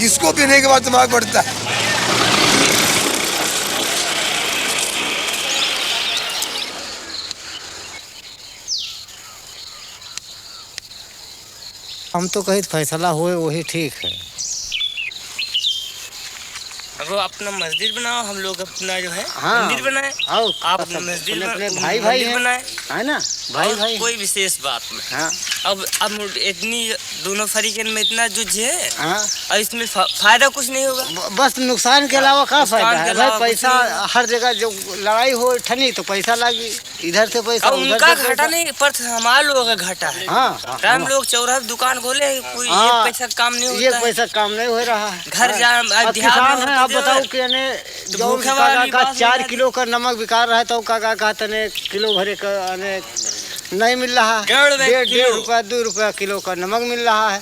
इसको पीने के बाद दिमाग बढ़ता है। हम तो कहीं फैसला हुए वही ठीक है। वो अपना मस्जिद बनाओ, हम लोग अपना जो है हाँ, मंदिर बनाए। आप अपना मस्जिद भाई बनाए, है ना? भाई कोई विशेष बात में। हाँ। अब इतनी दोनों फरीकन में इतना जुझ है। हाँ। और इसमें फायदा कुछ नहीं होगा, बस नुकसान के अलावा क्या फायदा है भाई? पैसा हर जगह जो लड़ाई हो ठनी तो पैसा लागी, इधर से पैसा उनका घाटा नहीं पर हमारे लोगों का घाटा है। हाँ, हम लोग चौराहे दुकान खोले, कोई एक पैसा काम नहीं होता, एक पैसा काम नहीं हो रहा है। घर जा आप बताओ कि जो 4 किलो का नमक बिका रहा है तो काका कहते ने किलो भरे का नहीं मिल रहा है। 1.5 रुपया 2 रुपया किलो का नमक मिल रहा है।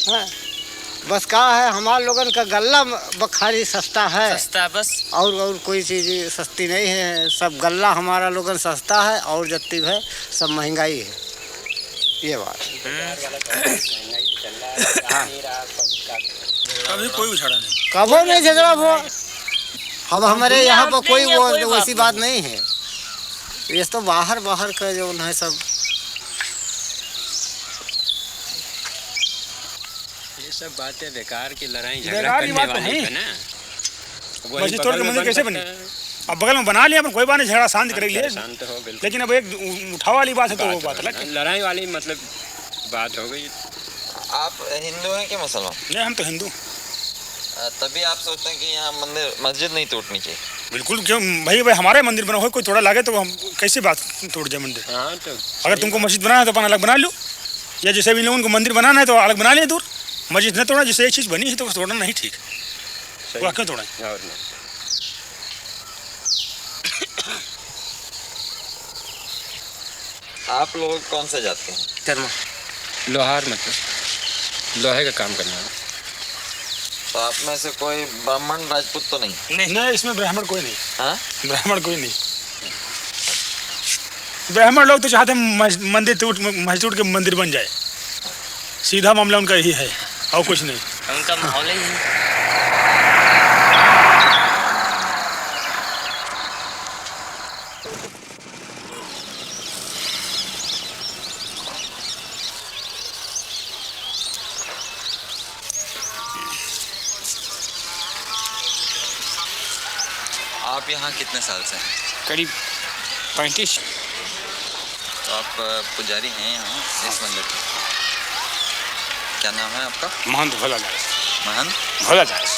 हाँ। बस कहा है हमारे लोगन का गल्ला बखारी सस्ता है, सस्ता बस, और कोई चीज़ सस्ती नहीं है। सब गल्ला हमारा लोगन सस्ता है और जत्ती है सब महंगाई है। ये बात कभी कोई उछड़ा नहीं, कबो नहीं झगड़ा हुआ। अब हमारे यहाँ पर कोई वो वैसी बात नहीं है। ये तो बाहर का जो है सब ये सब बातें बेकार की लड़ाई झगड़ा करने वाली है ना। मस्जिद तोड़ के मंदिर कैसे बने? अब बगल में बना लिया, पर कोई बात नहीं, झगड़ा शांत कर लिया। शांत हो बिल्कुल। लेकिन अब एक उठाव वाली बात है तो वो बात अलग है। लड़ाई वाली मतलब बात हो गई। आप हिंदू हैं कि मुसलमान? नहीं, हम तो हिंदू। तभी आप सोचते हैं कि यहाँ मस्जिद नहीं टूटनी चाहिए? बिल्कुल, क्यों भाई हमारे मंदिर बना हो, कोई थोड़ा लागे तो हम कैसे बात तोड़ जाए मंदिर? हाँ, तो अगर तुमको मस्जिद बनाना है तो अपन अलग बना लो, या जैसे भी लोगों को मंदिर बनाना है तो अलग बना लें दूर। मस्जिद न तोड़ा, जिससे एक चीज़ बनी है तो तोड़ना नहीं ठीक। वो क्यों तोड़ा? आप लोग कौन से जाते हैं? कर्मा लोहार, मतलब लोहे का काम करना है। तो आप में से कोई ब्राह्मण राजपूत तो नहीं? नहीं, इसमें ब्राह्मण कोई नहीं। हाँ? ब्राह्मण कोई नहीं। ब्राह्मण लोग तो चाहते हैं मस्जिद टूट के मंदिर बन जाए। सीधा मामला उनका यही है और कुछ नहीं। उनका माहौल ही है। आप यहाँ कितने साल से हैं? करीब 35। तो आप पुजारी हैं यहाँ इस मंदिर के? क्या नाम है आपका? महंत भोलादास। महंत भोलादास।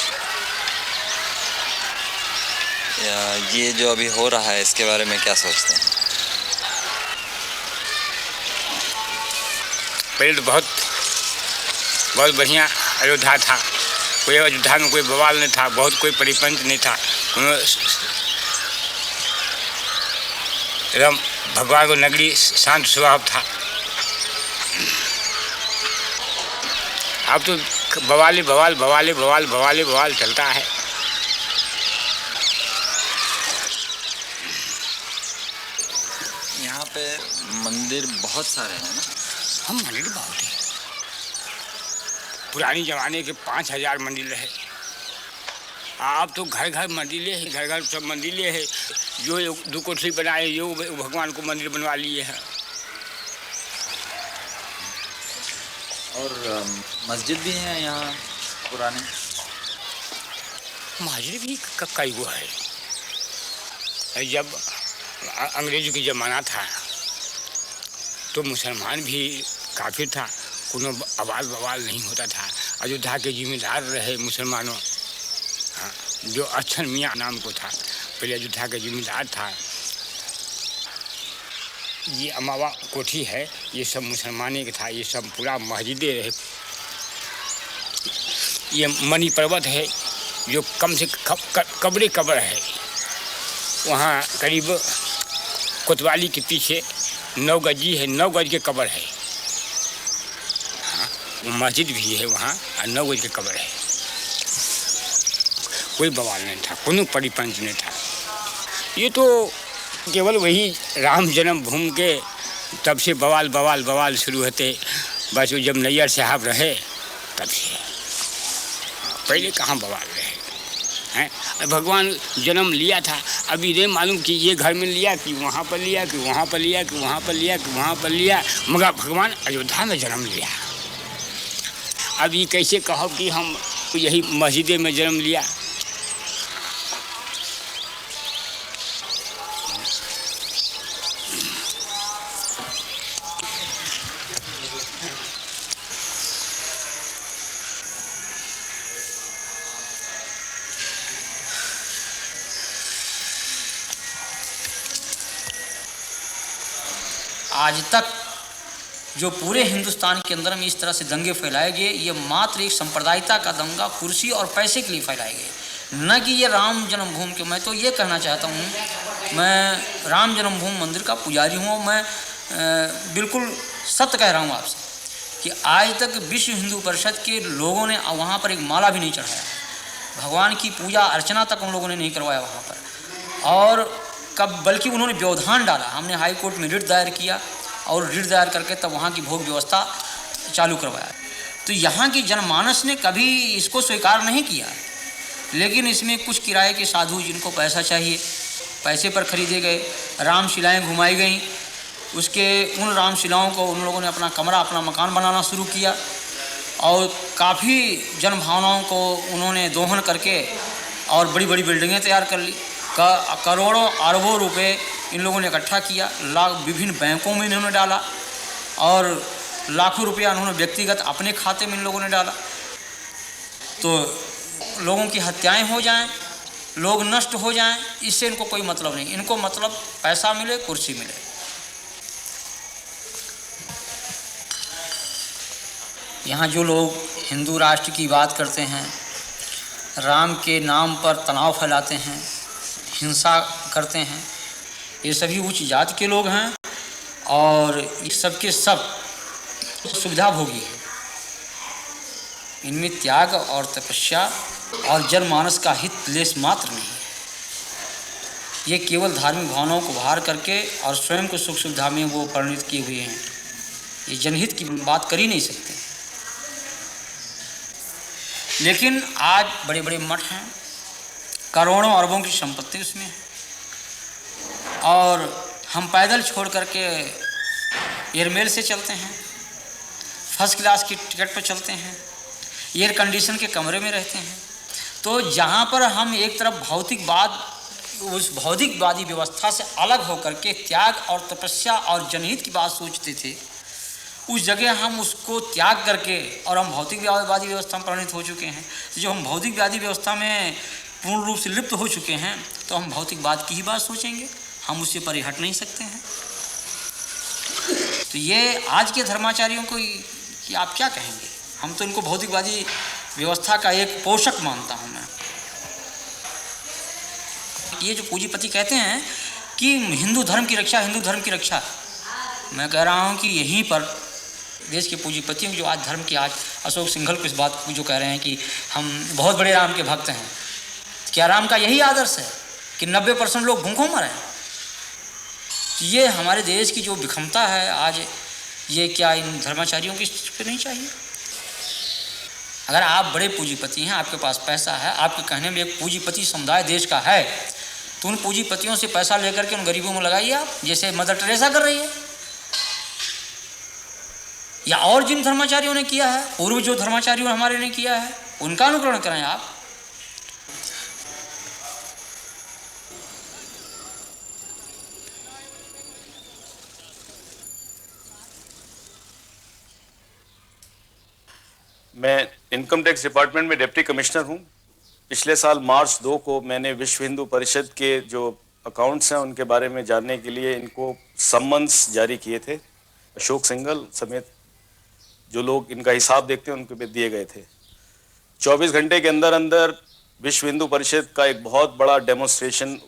ये जो अभी हो रहा है इसके बारे में क्या सोचते हैं? पहले तो बहुत बढ़िया अयोध्या था। कोई अयोध्या में कोई बवाल नहीं था, बहुत कोई परिपंच नहीं था। एकदम भगवान को नगरी शांत स्वभाव था। अब तो बवाली बवाल बवाली बवाल बवाली बवाल चलता है। यहाँ पे मंदिर बहुत सारे हैं ना? हम मंदिर बहुत है। पुरानी जमाने के 5000 मंदिर है। आप तो घर घर मंदिर है, घर घर सब मंदिर है। जो 2 कोठरी बनाए यो भगवान को मंदिर बनवा लिए हैं। और मस्जिद भी हैं यहाँ पुराने? मस्जिद भी कई गो है। जब अंग्रेजों की ज़माना था तो मुसलमान भी काफी था, कोनो आवाज़ बवाल नहीं होता था। अयोध्या के जिम्मेदार रहे मुसलमानों, हाँ, जो अच्छन मियाँ नाम को था, पहले अयोध्या का जिम्मेदार था। ये अमावा कोठी है, ये सब मुसलमानी का था। ये सब पूरा मस्जिदें रहे। ये मणि पर्वत है जो कम से कब्र है। वहाँ करीब कोतवाली के पीछे 9 गजी है, 9 गज के कब्र है। हाँ, वो मस्जिद भी है वहाँ और 9 गज के कब्र है। कोई बवाल नहीं था, कोनो परिपंच नहीं था। ये तो केवल वही राम जन्मभूमि के तब से बवाल बवाल बवाल शुरू होते। बस वो जब नैयर साहब रहे तब से, पहले कहाँ बवाल रहे हैं। भगवान जन्म लिया था, अभी नहीं मालूम कि ये घर में लिया कि वहाँ पर लिया कि वहाँ पर लिया कि वहाँ पर लिया कि वहाँ पर लिया, मगर भगवान अयोध्या में जन्म लिया। अब ये कैसे कहो कि हम यही मस्जिदे में जन्म लिया। आज तक जो पूरे हिंदुस्तान के अंदर में इस तरह से दंगे फैलाए गए, ये मात्र एक सांप्रदायिकता का दंगा कुर्सी और पैसे के लिए फैलाए गए, न कि ये राम जन्मभूमि के। मैं तो ये कहना चाहता हूँ, मैं राम जन्मभूमि मंदिर का पुजारी हूँ। मैं बिल्कुल सत्य कह रहा हूँ आपसे कि आज तक विश्व हिंदू परिषद के लोगों ने वहाँ पर एक माला भी नहीं चढ़ाया। भगवान की पूजा अर्चना तक उन लोगों ने नहीं करवाया वहाँ पर। और बल्कि उन्होंने व्यवधान डाला। हमने हाई कोर्ट में रिट दायर किया और रिट दायर करके तब वहाँ की भोग व्यवस्था चालू करवाया। तो यहाँ की जनमानस ने कभी इसको स्वीकार नहीं किया। लेकिन इसमें कुछ किराए के साधु जिनको पैसा चाहिए, पैसे पर खरीदे गए, रामशिलाएँ घुमाई गईं। उसके उन रामशिलाओं को उन लोगों ने अपना कमरा, अपना मकान बनाना शुरू किया और काफ़ी जनभावनाओं को उन्होंने दोहन करके और बड़ी बड़ी बिल्डिंगें तैयार कर ली। करोड़ों अरबों रुपए इन लोगों ने इकट्ठा किया, विभिन्न बैंकों में इन्होंने डाला और लाखों रुपया उन्होंने व्यक्तिगत अपने खाते में इन लोगों ने डाला। तो लोगों की हत्याएं हो जाएं, लोग नष्ट हो जाएं, इससे इनको कोई मतलब नहीं। इनको मतलब पैसा मिले, कुर्सी मिले। यहाँ जो लोग हिंदू राष्ट्र की बात करते हैं, राम के नाम पर तनाव फैलाते हैं, हिंसा करते हैं, ये सभी उच्च जाति के लोग हैं और ये सब के सब सुविधा भोगी हैं। इनमें त्याग और तपस्या और जनमानस का हित लेस मात्र नहीं है। ये केवल धार्मिक भावनाओं को बाहर करके और स्वयं को सुख सुविधा में वो परिणित किए हुए हैं। ये जनहित की बात कर ही नहीं सकते। लेकिन आज बड़े बड़े मठ हैं, करोड़ों अरबों की संपत्ति उसमें है और हम पैदल छोड़ करके एयरमेल से चलते हैं, फर्स्ट क्लास की टिकट पर चलते हैं, एयर कंडीशन के कमरे में रहते हैं। तो जहाँ पर हम एक तरफ भौतिकवाद, उस भौतिकवादी व्यवस्था से अलग होकर के त्याग और तपस्या और जनहित की बात सोचते थे, उस जगह हम उसको त्याग करके और हम भौतिकवादी व्यवस्था में परिणित हो चुके हैं। जो हम भौतिकवादी व्यवस्था में पूर्ण रूप से लिप्त हो चुके हैं, तो हम भौतिकवाद की ही बात सोचेंगे, हम उससे परे हट नहीं सकते हैं। तो ये आज के धर्माचार्यों को कि आप क्या कहेंगे? हम तो इनको भौतिकवादी व्यवस्था का एक पोषक मानता हूँ मैं। ये जो पूंजीपति कहते हैं कि हिंदू धर्म की रक्षा, हिंदू धर्म की रक्षा। मैं कह रहा हूँ कि यहीं पर देश के पूंजीपतियों जो आज धर्म के आज अशोक सिंघल को इस बात को जो कह रहे हैं कि हम बहुत बड़े राम के भक्त हैं, क्या राम का यही आदर्श है कि 90% लोग भूखों मरे? ये हमारे देश की जो विषमता है आज, ये क्या इन धर्माचार्यों की पे नहीं चाहिए? अगर आप बड़े पूंजीपति हैं, आपके पास पैसा है, आपके कहने में एक पूंजीपति समुदाय देश का है, तो उन पूंजीपतियों से पैसा लेकर के उन गरीबों में लगाइए आप, जैसे मदर टेरेसा कर रही है, या और जिन धर्माचार्यों ने किया है, पूर्व जो धर्माचार्यों हमारे ने किया है, उनका अनुकरण करें आप। मैं इनकम टैक्स डिपार्टमेंट में डिप्टी कमिश्नर हूं। पिछले साल मार्च 2 को मैंने विश्व हिंदू परिषद के जो अकाउंट्स हैं उनके बारे में जानने के लिए इनको सम्मन्स जारी किए थे। अशोक सिंघल समेत जो लोग इनका हिसाब देखते हैं उनके पे दिए गए थे। 24 घंटे के अंदर अंदर विश्व हिंदू परिषद का एक बहुत बड़ा डेमोन्स्ट्रेशन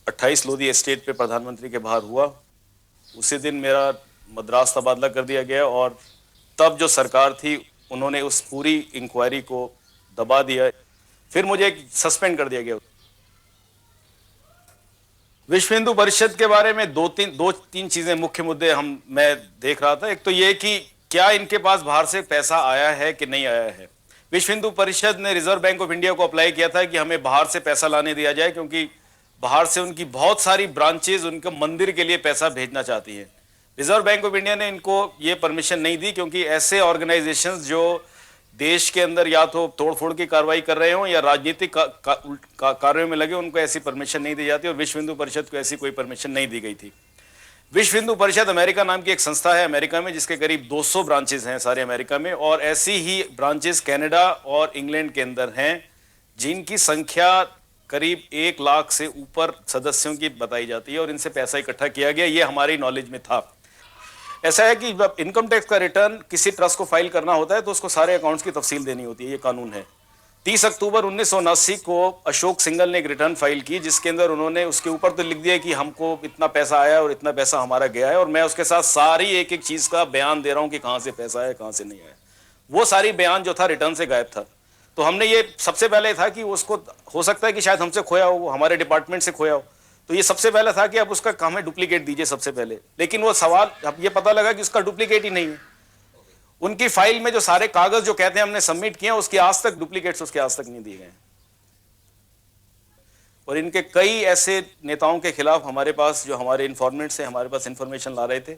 28 लोधी एस्टेट पे प्रधानमंत्री के बाहर हुआ। उसी दिन मेरा मद्रास तबादला कर दिया गया और तब जो सरकार थी उन्होंने उस पूरी इंक्वायरी को दबा दिया, फिर मुझे सस्पेंड कर दिया गया। विश्व हिंदू परिषद के बारे में दो तीन चीजें मुख्य मुद्दे मैं देख रहा था। एक तो ये कि क्या इनके पास बाहर से पैसा आया है कि नहीं आया है। विश्व हिंदू परिषद ने रिजर्व बैंक ऑफ इंडिया को अप्लाई किया था कि हमें बाहर से पैसा लाने दिया जाए, क्योंकि बाहर से उनकी बहुत सारी ब्रांचेज उनके मंदिर के लिए पैसा भेजना चाहती हैं। रिजर्व बैंक ऑफ इंडिया ने इनको ये परमिशन नहीं दी, क्योंकि ऐसे ऑर्गेनाइजेशंस जो देश के अंदर या तो तोड़फोड़ की कार्रवाई कर रहे हों या राजनीतिक कार्यों में लगे, उनको ऐसी परमिशन नहीं दी जाती और विश्व हिंदू परिषद को ऐसी कोई परमिशन नहीं दी गई थी। विश्व हिंदू परिषद अमेरिका नाम की एक संस्था है अमेरिका में, जिसके करीब 200 ब्रांचेस हैं सारे अमेरिका में, और ऐसी ही ब्रांचेस कनाडा और इंग्लैंड के अंदर हैं, जिनकी संख्या करीब 1 लाख से ऊपर सदस्यों की बताई जाती है और इनसे पैसा इकट्ठा किया गया। ये हमारी नॉलेज में था। ऐसा है कि जब इनकम टैक्स का रिटर्न किसी ट्रस्ट को फाइल करना होता है तो उसको सारे अकाउंट्स की तफसील देनी होती है, ये कानून है। 30 अक्टूबर 1979 को अशोक सिंघल ने एक रिटर्न फाइल की, जिसके अंदर उन्होंने उसके ऊपर तो लिख दिया कि हमको इतना पैसा आया और इतना पैसा हमारा गया है, और मैं उसके साथ सारी एक एक चीज का बयान दे रहा हूं कि कहां से पैसा आया कहां से नहीं आया। वो सारी बयान जो था रिटर्न से गायब था। तो हमने ये सबसे पहले था कि उसको हो सकता है कि शायद हमसे खोया हो, हमारे डिपार्टमेंट से खोया हो, तो ये सबसे पहले था कि आप उसका हमें डुप्लीकेट दीजिए सबसे पहले। लेकिन वो सवाल अब ये पता लगा कि उसका डुप्लीकेट ही नहीं है। उनकी फाइल में जो सारे कागज जो कहते हैं हमने सबमिट किए, उसकी आज तक डुप्लीकेट्स उसके आज तक नहीं दिए गए। और इनके कई ऐसे नेताओं के खिलाफ हमारे पास, जो हमारे इन्फॉर्मेंट से हमारे पास इंफॉर्मेशन ला रहे थे,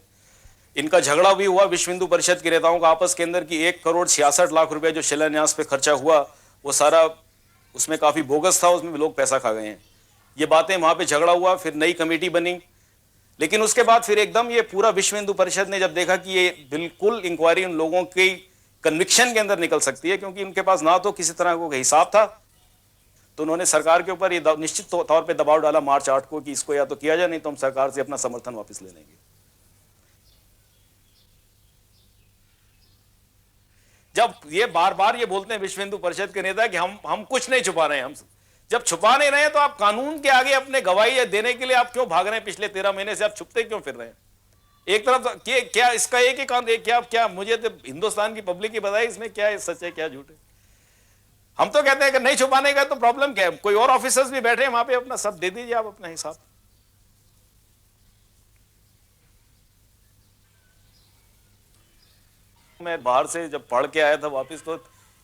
इनका झगड़ा भी हुआ विश्व हिंदू परिषद के नेताओं का आपस के अंदर कि 1,66,00,000 रुपए जो शिलान्यास पे खर्चा हुआ वो सारा उसमें काफी बोगस था, उसमें लोग पैसा खा गए हैं। ये बातें वहां पे झगड़ा हुआ, फिर नई कमेटी बनी, लेकिन उसके बाद फिर एकदम ये पूरा विश्व हिंदू परिषद ने जब देखा कि ये बिल्कुल इंक्वायरी उन लोगों की कन्विक्शन के अंदर निकल सकती है, क्योंकि उनके पास ना तो किसी तरह का हिसाब था, तो उन्होंने सरकार के ऊपर ये निश्चित तौर पे दबाव डाला मार्च 8 को कि इसको या तो किया जाए, नहीं तो हम सरकार से अपना समर्थन वापस ले लेंगे। जब ये बार बार ये बोलते हैं विश्व हिंदू परिषद के नेता कि हम कुछ नहीं छुपा रहे हैं, हम जब छुपा नहीं रहे हैं तो आप कानून के आगे अपने गवाही देने के लिए आप क्यों भाग रहे हैं? पिछले 13 महीने से आप छुपते क्यों फिर रहे हैं? एक तरफ क्या इसका एक ही काम, क्या मुझे तो हिंदुस्तान की पब्लिक की बताए इसमें क्या सच है क्या झूठ है? हम तो कहते हैं कि नहीं छुपाने का तो प्रॉब्लम क्या है? कोई और ऑफिसर्स भी बैठे हैं वहां पे, अपना सब दे दीजिए आप अपना हिसाब। मैं बाहर से जब पढ़ के आया था वापस, तो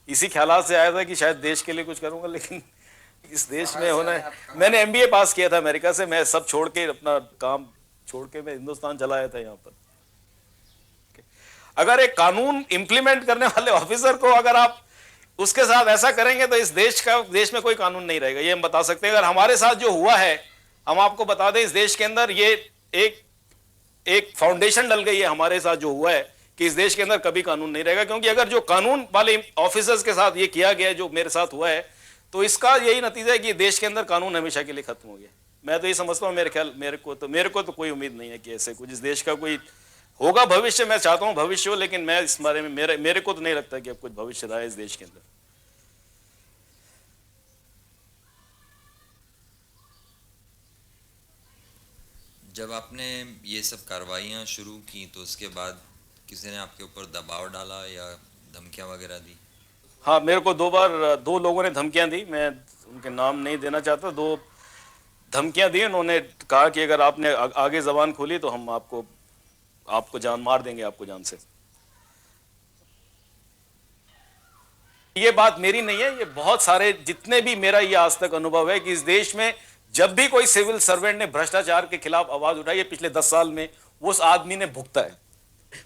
इसी ख्यालात से आया था कि शायद देश के लिए कुछ करूंगा, लेकिन इस देश में होना है। मैंने MBA पास किया था अमेरिका से, मैं सब छोड़ के अपना काम छोड़ के मैं हिंदुस्तान चला आया था यहाँ पर। अगर एक कानून इंप्लीमेंट करने वाले ऑफिसर को अगर आप उसके साथ ऐसा करेंगे तो इस देश में कोई कानून नहीं रहेगा, ये हम बता सकते हैं। अगर हमारे साथ जो हुआ है, हम आपको बता दें, इस देश के अंदर ये एक फाउंडेशन डल गई है हमारे साथ जो हुआ है कि इस देश के अंदर कभी कानून नहीं रहेगा। क्योंकि अगर जो कानून वाले ऑफिसर्स के साथ ये किया गया जो मेरे साथ हुआ है, तो इसका यही नतीजा है कि देश के अंदर कानून हमेशा के लिए खत्म हो गया। मैं तो ये समझता हूँ, मेरे को तो कोई उम्मीद नहीं है कि ऐसे कुछ इस देश का कोई होगा भविष्य। मैं चाहता हूँ भविष्य हो, लेकिन मैं इस बारे में मेरे को तो नहीं लगता कि अब कुछ भविष्य रहा है इस देश के अंदर। जब आपने ये सब कार्रवाइयाँ शुरू की तो उसके बाद किसी ने आपके ऊपर दबाव डाला या धमकियाँ वगैरह दी? हाँ, मेरे को 2 बार 2 लोगों ने धमकियां दी। मैं उनके नाम नहीं देना चाहता। 2 धमकियां दी। उन्होंने कहा कि अगर आपने आगे जबान खोली तो हम आपको जान मार देंगे, आपको जान से। ये बात मेरी नहीं है, ये बहुत सारे, जितने भी मेरा ये आज तक अनुभव है कि इस देश में जब भी कोई सिविल सर्वेंट ने भ्रष्टाचार के खिलाफ आवाज उठाई है पिछले 10 साल में, वो उस आदमी ने भुगता है।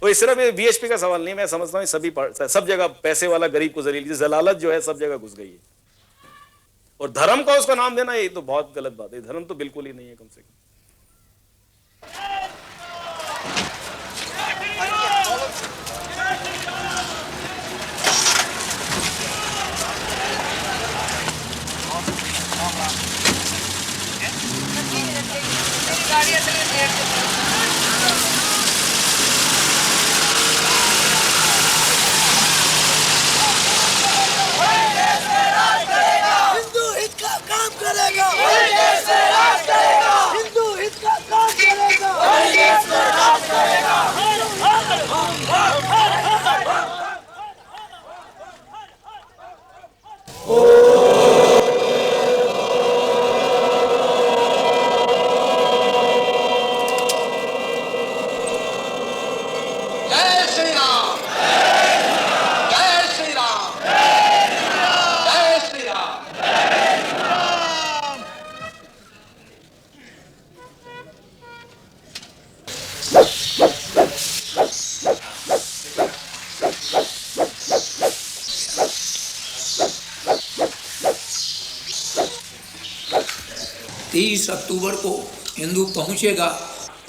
और इस सिर्फ बीएचपी का सवाल नहीं, मैं समझता हूँ सब जगह पैसे वाला गरीब को जलील, जलालत जो है सब जगह घुस गई है। और धर्म का उसका नाम देना, ये तो बहुत गलत बात है। धर्म तो बिल्कुल ही नहीं है, कम से कम। हिंदू हित का काम करेगा, हिंदू हित का काम करेगा। जय श्री राम, जय श्री राम, जय श्री राम। तीस अक्टूबर को हिंदू पहुंचेगा,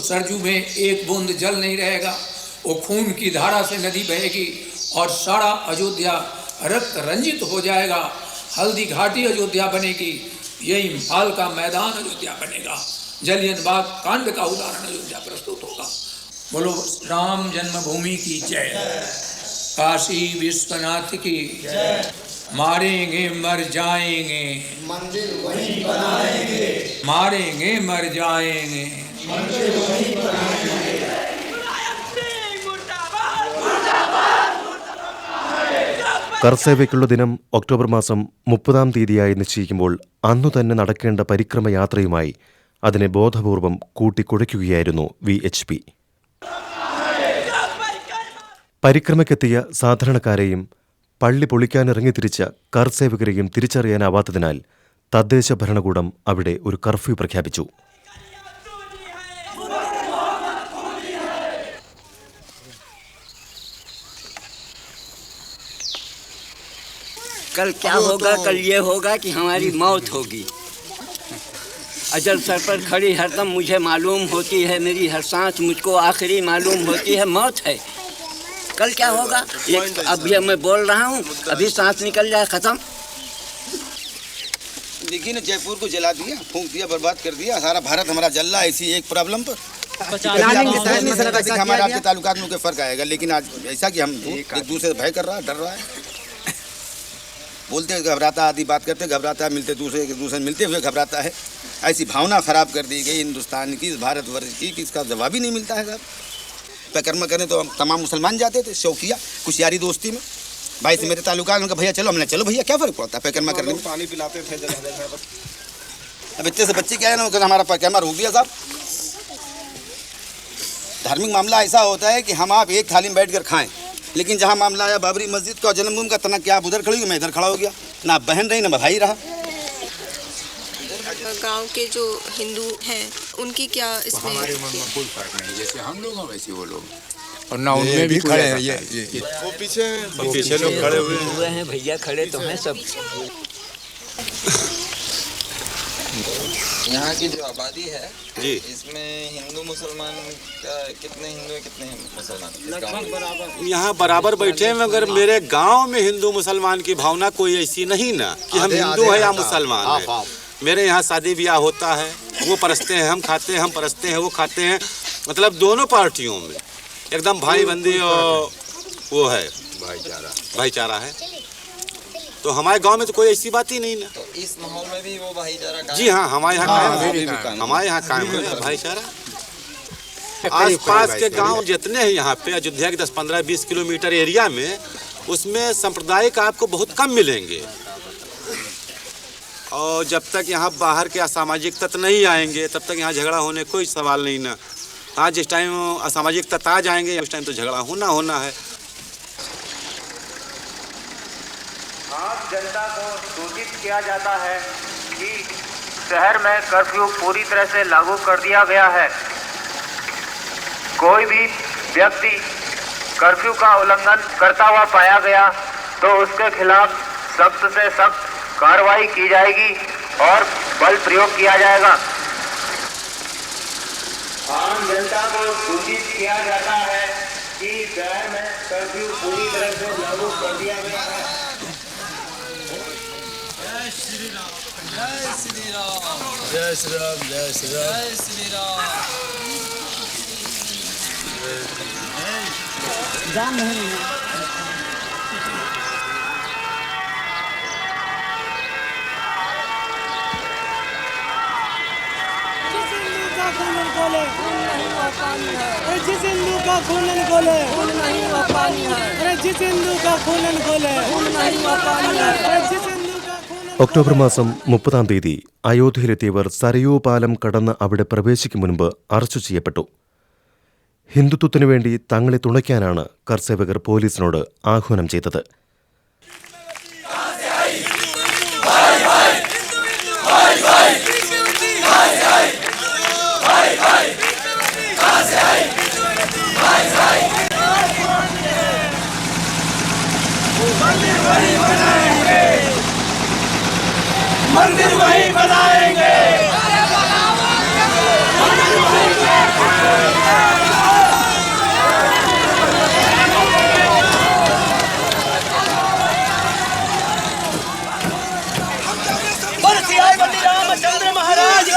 सरजू में एक बूंद जल नहीं रहेगा, वो खून की धारा से नदी बहेगी और सारा अयोध्या रक्त रंजित हो जाएगा। हल्दी घाटी अयोध्या बनेगी, ये इम्फाल का मैदान अयोध्या बनेगा, जलियन बाग कांड का उदाहरण अयोध्या प्रस्तुत होगा। बोलो राम जन्मभूमि की जय, काशी विश्वनाथ की जय। मारेंगे मर जाएंगे, मंदिर वहीं बनाएंगे, मारेंगे मर जाएंगे, मंदिर वहीं बनाएंगे। കർസേവയ്ക്കുള്ള ദിനം ഒക്ടോബർ മാസം 30-ാം തീയതിയായി നിശ്ചയിക്കുമ്പോൾ അന്നു തന്നെ നടക്കേണ്ട പരിക്രമയാത്രയുമായി അതിനെ ബോധപൂർവം കൂട്ടിക്കുഴയ്ക്കുകയായിരുന്നു VHP. പരിക്രമയ്ക്കെത്തിയ സാധാരണക്കാരെയും പള്ളി പൊളിക്കാനിറങ്ങിത്തിരിച്ച കർസേവകരെയും തിരിച്ചറിയാനാവാത്തതിനാൽ തദ്ദേശ ഭരണകൂടം അവിടെ ഒരു കർഫ്യൂ പ്രഖ്യാപിച്ചു. कल क्या होगा? कल ये होगा कि हमारी मौत होगी। अजल सर पर खड़ी हरदम मुझे मालूम होती है, मेरी हर सांस मुझको आखिरी मालूम होती है, मौत है। कल क्या होगा? अभी मैं बोल रहा हूँ, अभी सांस निकल जाए, खत्म। देखिए ना, जयपुर को जला दिया, फूंक दिया, बर्बाद कर दिया, सारा भारत हमारा जल रहा है इसी एक प्रॉब्लम पर। हमारे आपके ताल्लुकात में फर्क आएगा, लेकिन आज ऐसा कि हम एक दूसरे से भय कर रहा है, डर रहा है, बोलते घबराता, आदि बात करते घबराता है, मिलते दूसरे मिलते हुए घबराता है। ऐसी भावना खराब कर दी गई हिंदुस्तान की, भारतवर्ष की, कि इसका जवाब ही नहीं मिलता है। साहब पैकर्मा करें तो हम तमाम मुसलमान जाते थे शौकिया, कुछ यारी दोस्ती में, भाई से मेरे ताल्लुकात में, भैया चलो, हमने चलो भैया, क्या फर्क पड़ता है पैकर्मा करने में, पानी पिलाते थे। अब बच्चे से बच्चे क्या है ना, हमारा पैकर्मा रोक दिया साहब। धार्मिक मामला ऐसा होता है कि हम आप एक थाली में बैठ कर खाएं, लेकिन जहाँ मामला आया बाबरी मस्जिद का, जन्मभूमि का, तना क्या आप उधर खड़ी हो, मैं इधर खड़ा हो गया, ना बहन रही ना भाई रहा। गांव के जो हिंदू हैं उनकी क्या इसमें? हमारे मन में कोई फर्क नहीं, जैसे हम लोग हैं वैसे वो लोग, और ना उनमें भी खड़े हैं। ये वो पीछे लोग खड़े हुए हैं, भैया खड़े तो हैं सब। यहाँ की जो आबादी है जी, इसमें हिंदू मुसलमान का कितने हिंदू है, कितने मुसलमान? यहाँ बराबर बैठे हैं, मगर मेरे गांव में हिंदू मुसलमान की भावना कोई ऐसी नहीं ना कि हम हिंदू है या मुसलमान है। मेरे यहाँ शादी ब्याह होता है, वो परसते हैं, हम खाते हैं, हम परसते हैं, वो खाते हैं, मतलब दोनों पार्टियों में एकदम भाई बंदी और वो है भाईचारा है। तो हमारे गांव में तो कोई ऐसी बात ही नहीं ना। तो इस माहौल में भी वो भाईचारा जी हाँ, हमारे यहाँ कायम है भाईचारा। आसपास के गांव जितने हैं यहाँ पे अयोध्या के 10, 15, 20 किलोमीटर एरिया में, उसमें सांप्रदायिक आपको बहुत कम मिलेंगे। और जब तक यहाँ बाहर के असामाजिक तत्व नहीं आएंगे तब तक यहाँ झगड़ा होने कोई सवाल नहीं ना। हाँ, जिस टाइम असामाजिक तत्व आ जाएंगे उस टाइम तो झगड़ा होना है। आम जनता को सूचित किया जाता है कि शहर में कर्फ्यू पूरी तरह से लागू कर दिया गया है। कोई भी व्यक्ति कर्फ्यू का उल्लंघन करता हुआ पाया गया तो उसके खिलाफ सख्त से सख्त कार्रवाई की जाएगी और बल प्रयोग किया जाएगा। आम जनता को सूचित किया जाता है कि शहर में कर्फ्यू पूरी तरह से लागू कर दिया गया है। जय श्री राम, जय श्री राम, जय श्री राम, जय श्री राम, जय श्री राम। जान नहीं जिस हिंदू का खून खोले खून नहीं हुआ पानी है। अरे जिस हिंदू का खून खोले खून नहीं हुआ पानी है। अरे जिस हिंदू का खून ഒക്ടോബർ മാസം 30-ാം തീയതി അയോധ്യയിലെത്തിയവർ സരയൂ പാലം കടന്ന് അവിടെ പ്രവേശിക്കും മുൻപ് അറസ്റ്റ് ചെയ്യപ്പെട്ടു. ഹിന്ദുത്വത്തിനു വേണ്ടി തങ്ങളെ തുണയ്ക്കാനാണ് കർസേവകർ പോലീസിനോട് ആഹ്വാനം ചെയ്തത്. मंदिर वही बनाएंगे। रामचंद्र महाराज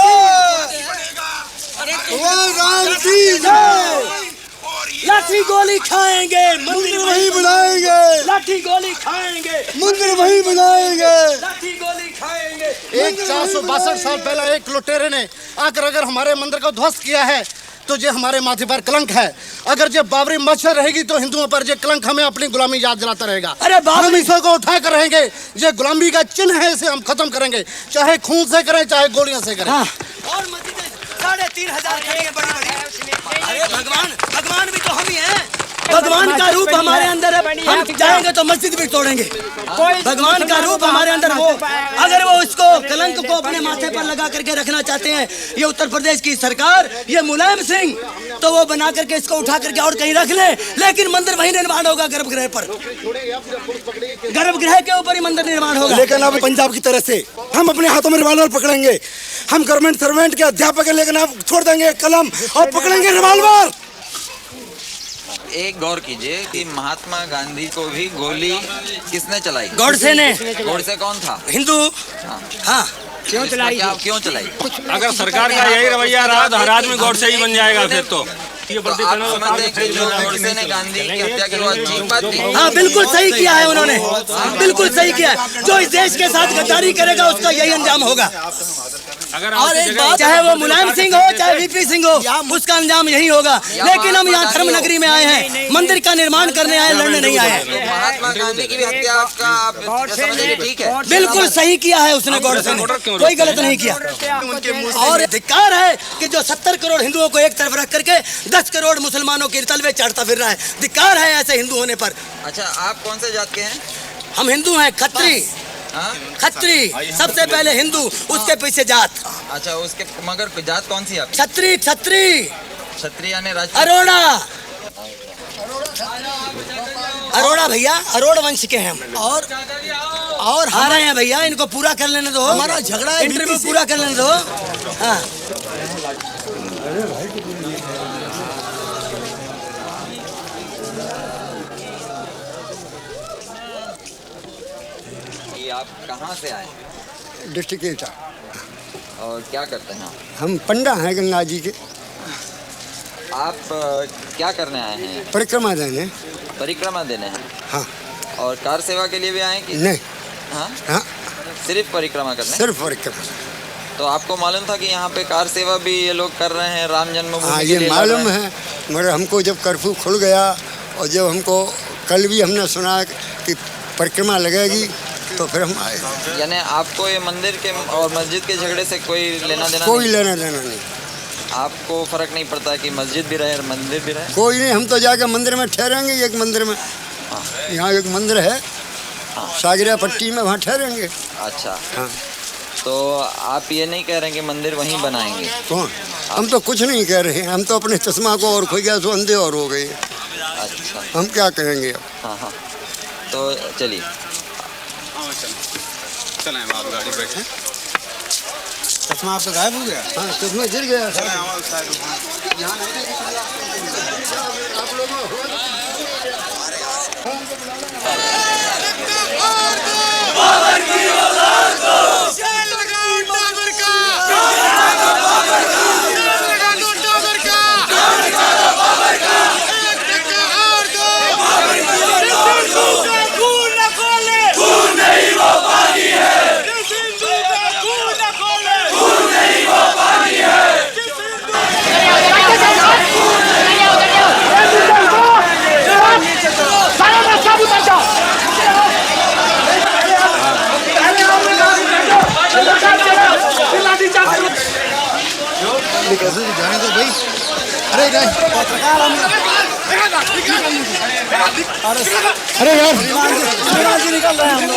राम की लाठी गोली खाएंगे, मंदिर वही बनाएंगे। लाठी गोली खाएंगे, मंदिर वही बनाएंगे। लाठी गोली खाएंगे। एक 462 साल पहले एक लुटेरे ने आकर अगर हमारे मंदिर को ध्वस्त किया है तो ये हमारे माथे पर कलंक है। अगर ये बाबरी मस्जिद रहेगी तो हिंदुओं पर ये कलंक हमें अपनी गुलामी याद दिलाता रहेगा। अरे हम इसको को उठा कर रहेंगे। ये गुलामी का चिन्ह है, इसे हम खत्म करेंगे, चाहे खून से करें चाहे गोलियों से करें। हाँ। और 3,500 करेंगे बड़ी। अरे भगवान भी तो हम ही हैं। भगवान का रूप हमारे अंदर है। हम जाएंगे तो मस्जिद भी तोड़ेंगे। भगवान का रूप हमारे अंदर हो। अगर वो उसको कलंक को अपने माथे पर लगा करके रखना चाहते हैं ये उत्तर प्रदेश की सरकार, ये मुलायम सिंह, तो वो बना करके इसको उठा करके और कहीं रख ले, लेकिन मंदिर वही निर्माण होगा गर्भगृह पर। गर्भगृह के ऊपर ही मंदिर निर्माण होगा। लेकिन अब पंजाब की तरह से हम अपने हाथों में रिवॉल्वर पकड़ेंगे। हम गवर्नमेंट सर्वेंट के अध्यापक हैं, लेकिन अब छोड़ देंगे कलम और पकड़ेंगे रिवॉल्वर। एक गौर कीजिए कि महात्मा गांधी को भी गोली किसने चलाई? गोडसे ने। गोडसे कौन था? हिंदू। हाँ। क्यों चलाई? क्यों चलाई? अगर सरकार का यही रवैया रहा तो हर आदमी गोडसे ही बन जाएगा फिर तो। गोडसे ने गांधी की हत्या की वो अच्छी बात थी। हाँ, बिल्कुल सही किया है उन्होंने, बिल्कुल सही किया है। जो इस देश के साथ गद्दारी करेगा उसका यही अंजाम होगा। और एक बात, चाहे वो मुलायम सिंह हो चाहे वीपी सिंह हो, उसका अंजाम यही होगा। लेकिन हम यहाँ धर्म नगरी में आए हैं, मंदिर का निर्माण करने आए, लड़ने नहीं आए हैं। महात्मा गांधी की भी हत्या आपका समझिए ठीक है? बिल्कुल सही किया है उसने, गोडसे ने कोई गलत नहीं किया। और धिक्कार है कि जो 70 करोड़ हिंदुओं को एक तरफ रख करके 10 करोड़ मुसलमानों के तलवे चढ़ता फिर रहा है। धिक्कार है ऐसे हिंदू होने पर। अच्छा, आप कौन से जात के हैं? हम हिंदू हैं, खत्री। खत्री सबसे पहले हिंदू, उसके पीछे जात। अच्छा, उसके मगर जात कौन सी है? छत्री। छत्री छत्री यानी अरोड़ा। अरोड़ा भैया, अरोड़ वंश के हैं हम। और हारे हैं भैया, इनको पूरा कर लेने दो। हमारा झगड़ा इंटरव्यू पूरा कर लेने दो। हाँ। आप कहाँ से आए? डिस्ट्रिक्ट एटा। और क्या करते हैं? हम पंडा हैं गंगा जी के। आप क्या करने आए हैं? परिक्रमा देने। परिक्रमा देने हैं? हाँ। और कार सेवा के लिए भी आए कि नहीं? हाँ? हाँ, सिर्फ परिक्रमा करने? सिर्फ परिक्रमा। तो आपको मालूम था कि यहाँ पे कार सेवा भी ये लोग कर रहे हैं राम जन्मभूमि हाँ, के ये लिए लड़ मालूम रहे हैं? है, मगर हमको जब कर्फ्यू खुल गया और जब हमको कल भी हमने सुना कि परिक्रमा लगेगी तो फिर हम आए। यानी आपको ये मंदिर के और मस्जिद के झगड़े से कोई लेना देना कोई नहीं? लेना देना नहीं, आपको फर्क नहीं पड़ता कि मस्जिद भी रहे और मंदिर भी रहे? कोई नहीं। हम तो जाकर मंदिर में ठहरेंगे, एक मंदिर में, यहाँ एक मंदिर है सागरिया पट्टी में, वहाँ ठहरेंगे। अच्छा, हाँ। तो आप ये नहीं कह रहे हैं कि मंदिर वहीं बनाएंगे? कौन? हम तो कुछ नहीं कह रहे हैं, हम तो अपने चश्मा को और खो गया तो अंधे और हो गए। अच्छा, हम क्या कहेंगे अब? हाँ हाँ, तो चलिए चलें आप गाड़ी बैठे। चश्मा आपका गायब हो गया? हाँ, चश्मा गिर गया। कैसे जाने दो भाई। अरे पत्रकार अरे यार श्रीमान जी निकल रहे हैं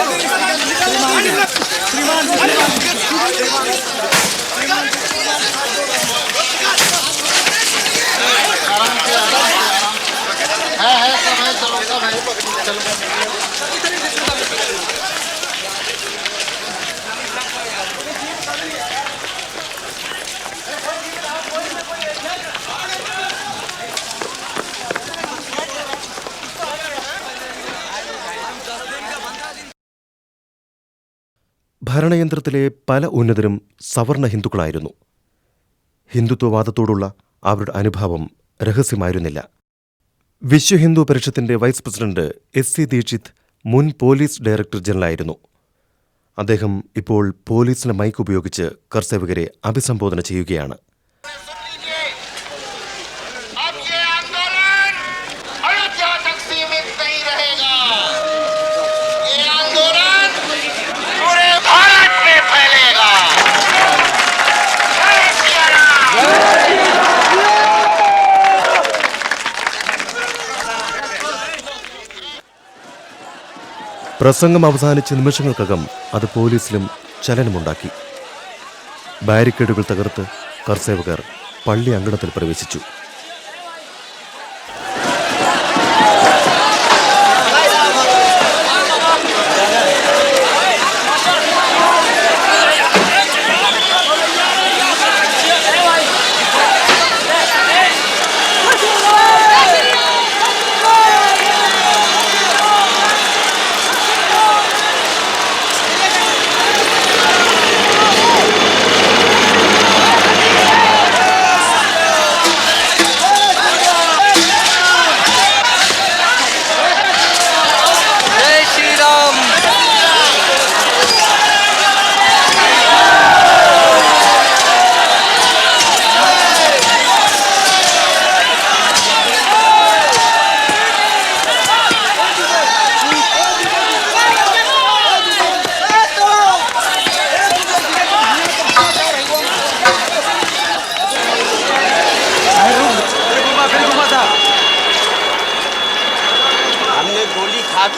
ഭരണയന്ത്രത്തിലെ പല ഉന്നതരും സവർണ ഹിന്ദുക്കളായിരുന്നു. ഹിന്ദുത്വവാദത്തോടുള്ള അവരുടെ അനുഭാവം രഹസ്യമായിരുന്നില്ല. വിശ്വ ഹിന്ദു പരിഷത്തിന്റെ വൈസ് പ്രസിഡന്റ് SC ദീക്ഷിത് മുൻ പോലീസ് ഡയറക്ടർ ജനറലായിരുന്നു. അദ്ദേഹം ഇപ്പോൾ പോലീസിന്റെ മൈക്ക് ഉപയോഗിച്ച് കർസേവകരെ അഭിസംബോധന ചെയ്യുകയാണ്. പ്രസംഗം അവസാനിച്ച നിമിഷങ്ങൾക്കകം അത് പോലീസിലും ചലനമുണ്ടാക്കി. ബാരിക്കേഡുകൾ തകർത്ത് കർസേവകർ പള്ളി അങ്കണത്തിൽ പ്രവേശിച്ചു.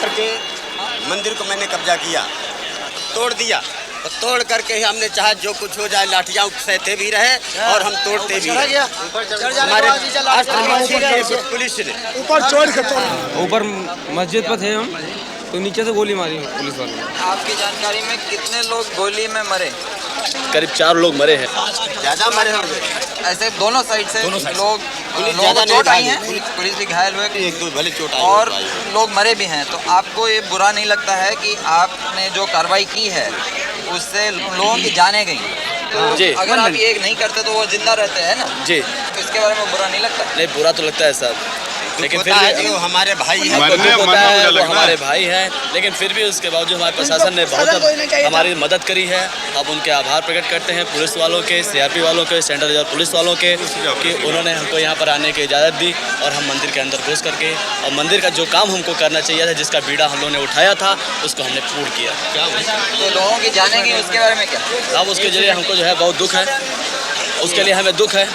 करके मंदिर को मैंने कब्जा किया, तोड़ दिया, और तोड़ करके ही हमने चाहा जो कुछ हो जाए, लाठियाँ सहते भी रहे और हम तोड़ते भी रहे। हमारे पुलिस ने ऊपर मस्जिद पर थे हम, तो नीचे से गोली मारी पुलिस वालों ने। आपकी जानकारी में कितने लोग गोली में मरे? करीब 4 लोग मरे हैं। ज्यादा मरे होंगे, ऐसे दोनों साइड से लोग ज्यादा चोट आई है, पुलिस भी घायल हुए, एक दो भले चोट आई और लोग मरे भी हैं। तो आपको ये बुरा नहीं लगता है कि आपने जो कार्रवाई की है उससे लोगों की जाने गई? तो अगर आप ये नहीं करते तो वो जिंदा रहते हैं ना जी, तो इसके बारे में बुरा नहीं लगता? नहीं, बुरा तो लगता है साहब। लेकिन फिर भी वो हमारे भाई हैं, हमको दुख होता है, वो हमारे भाई हैं, लेकिन फिर भी उसके बावजूद हमारे प्रशासन ने बहुत हमारी मदद करी है। अब उनके आभार प्रकट करते हैं पुलिस वालों के, सीआरपी वालों के, सेंट्रल रिजर्व पुलिस वालों के, कि उन्होंने हमको यहाँ पर आने की इजाज़त दी और हम मंदिर के अंदर घुस करके और मंदिर का जो काम हमको करना चाहिए था, जिसका बीड़ा हम लोगों ने उठाया था, उसको हमने पूर्ण किया। तो लोगों की जाने की उसके बारे में क्या? अब उसके जरिए हमको जो है बहुत दुख है, उसके लिए हमें दुख है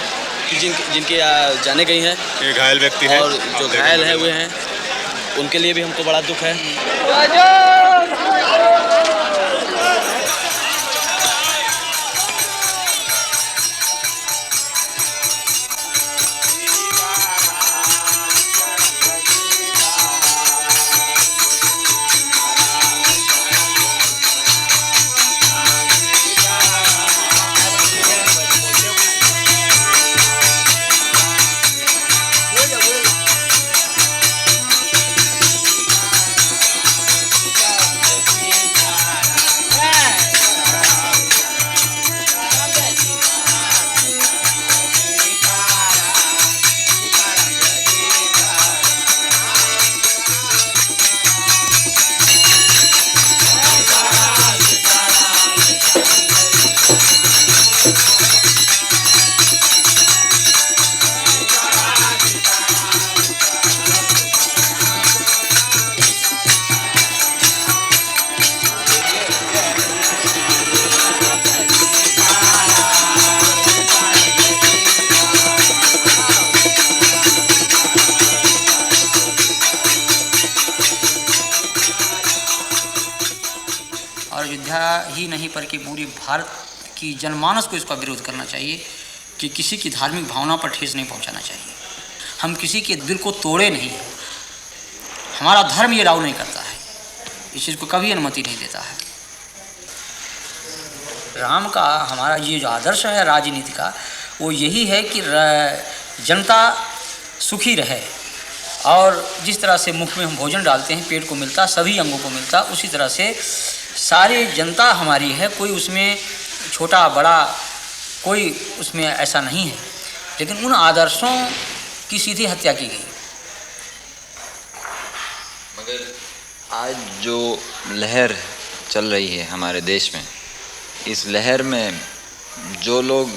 कि जिनकी जाने गई हैं, ये घायल व्यक्ति है और जो घायल है हुए हैं उनके लिए भी हमको बड़ा दुख है। ही नहीं पर कि पूरी भारत की जनमानस को इसका विरोध करना चाहिए कि किसी की धार्मिक भावना पर ठेस नहीं पहुंचाना चाहिए। हम किसी के दिल को तोड़े नहीं, हमारा धर्म ये राव नहीं करता है, इस चीज़ को कभी अनुमति नहीं देता है। राम का हमारा ये जो आदर्श है राजनीति का, वो यही है कि जनता सुखी रहे, और जिस तरह से मुख में हम भोजन डालते हैं पेट को मिलता, सभी अंगों को मिलता, उसी तरह से सारी जनता हमारी है, कोई उसमें छोटा बड़ा कोई उसमें ऐसा नहीं है। लेकिन उन आदर्शों की सीधी हत्या की गई। मगर आज जो लहर चल रही है हमारे देश में, इस लहर में जो लोग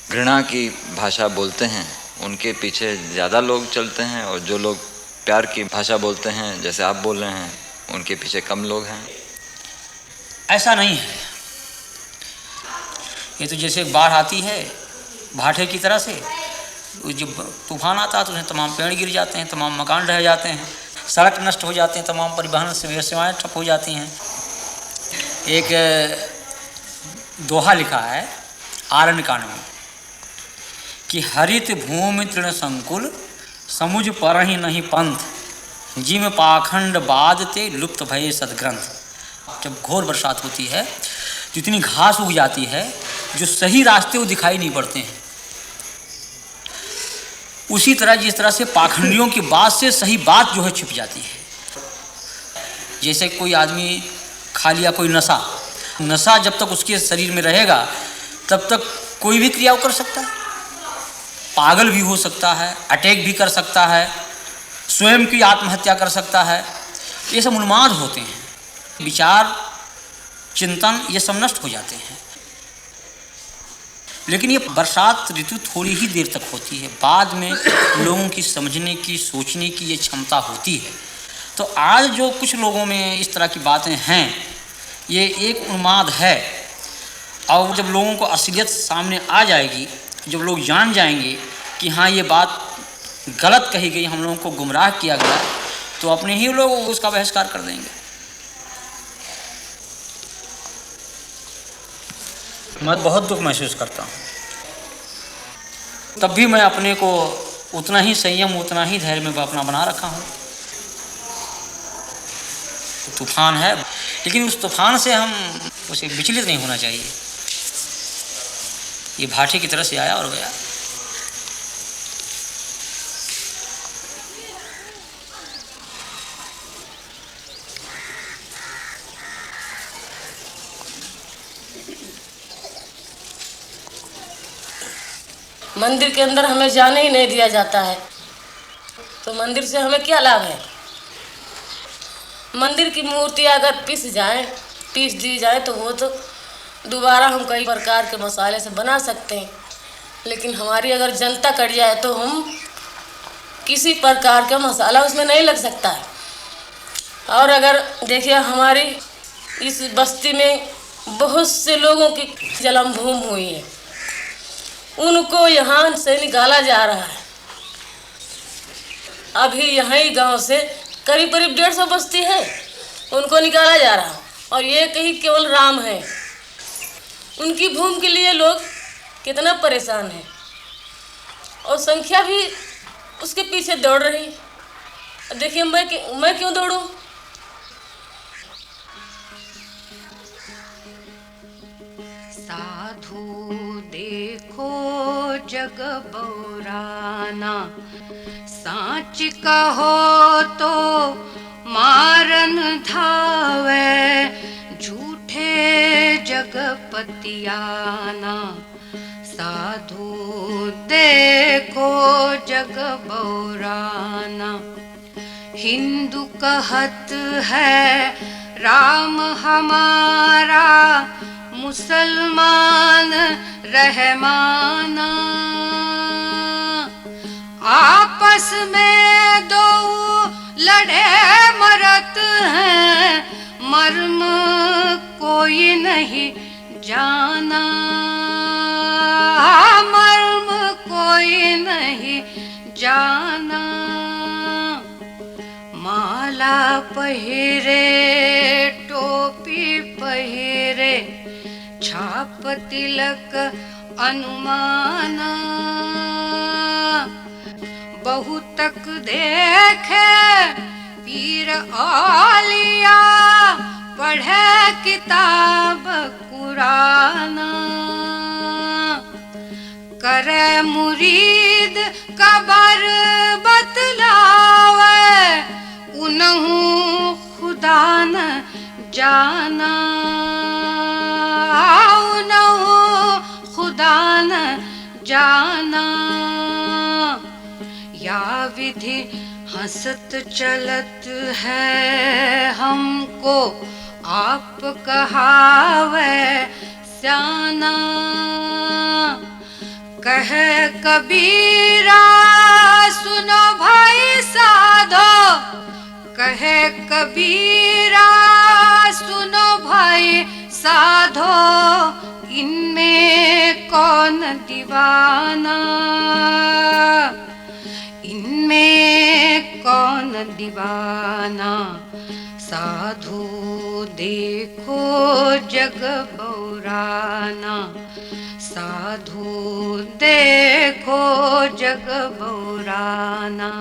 घृणा की भाषा बोलते हैं उनके पीछे ज़्यादा लोग चलते हैं, और जो लोग प्यार की भाषा बोलते हैं जैसे आप बोल रहे हैं उनके पीछे कम लोग हैं। ऐसा नहीं है। ये तो जैसे बाढ़ आती है भाटे की तरह से, जब तूफान आता है तो उसमें तमाम पेड़ गिर जाते हैं, तमाम मकान ढह जाते हैं, सड़क नष्ट हो जाते हैं, तमाम परिवहन सेवाएं ठप हो जाती हैं। एक दोहा लिखा है आरण्य कांड में कि हरित भूमि तृण संकुल समुझ पर ही नहीं पंथ, जिम पाखंड बादते लुप्त भये सदग्रंथ। जब घोर बरसात होती है तो इतनी घास उग जाती है, जो सही रास्ते वो दिखाई नहीं पड़ते हैं। उसी तरह जिस तरह से पाखंडियों की बात से सही बात जो है छिप जाती है। जैसे कोई आदमी खा लिया कोई नशा जब तक उसके शरीर में रहेगा तब तक कोई भी क्रिया कर सकता है, पागल भी हो सकता है, अटैक भी कर सकता है, स्वयं की आत्महत्या कर सकता है। ये सब उन्माद होते हैं, विचार चिंतन ये सब नष्ट हो जाते हैं। लेकिन ये बरसात ऋतु थोड़ी ही देर तक होती है, बाद में लोगों की समझने की सोचने की ये क्षमता होती है। तो आज जो कुछ लोगों में इस तरह की बातें हैं, ये एक उन्माद है। और जब लोगों को असलियत सामने आ जाएगी, जब लोग जान जाएंगे कि हाँ ये बात गलत कही गई, हम लोगों को गुमराह किया गया, तो अपने ही लोग उसका बहिष्कार कर देंगे। मैं बहुत दुख महसूस करता हूँ, तब भी मैं अपने को उतना ही संयम उतना ही धैर्य में अपना बना रखा हूँ। तूफान है, लेकिन उस तूफान से हम उसे विचलित नहीं होना चाहिए। ये भाटे की तरह से आया और गया। मंदिर के अंदर हमें जाने ही नहीं दिया जाता है। तो मंदिर से हमें क्या लाभ है? मंदिर की मूर्ति अगर पीस दी जाए तो वो तो दोबारा हम कई प्रकार के मसाले से बना सकते हैं, लेकिन हमारी अगर जनता कट जाए तो हम किसी प्रकार का मसाला उसमें नहीं लग सकता है। और अगर देखिए हमारी इस बस्ती में बहुत से लोगों की जन्म भूमि हुई है, उनको यहाँ से निकाला जा रहा है। अभी यहीं गांव से करीब 150 बस्ती है, उनको निकाला जा रहा है। और ये कहीं केवल राम है, उनकी भूमि के लिए लोग कितना परेशान हैं और संख्या भी उसके पीछे दौड़ रही। देखिए मैं क्यों दौड़ूं? साधु देखो जग बौराना, साच कहो तो मारन धावे, झूठे जगपतियाना। साधु देखो जग बौराना, हिंदू कहत है राम हमारा, मुसलमान रहमाना। आपस में दो लड़े मरत हैं, मर्म कोई नहीं जाना, मर्म कोई नहीं जाना। माला पहिरे टोपी पहिरे, छाप तिलक अनुमाना। बहुतक देखे पीर औलिया, पढ़े किताब कुराना। करे मुरीद कबर बतलावे, उनहु खुदा न जाना, उनहु खुदा न जाना। या विधि हंसत चलत है हमको, आप कहावे स्याना। कहे कबीरा सुनो भाई साधो, कहे कबीरा सुनो भाई साधो, इनमें कौन दीवाना, इनमें कौन दीवाना। साधु देखो जग बौराना, साधु देखो जग बौराना।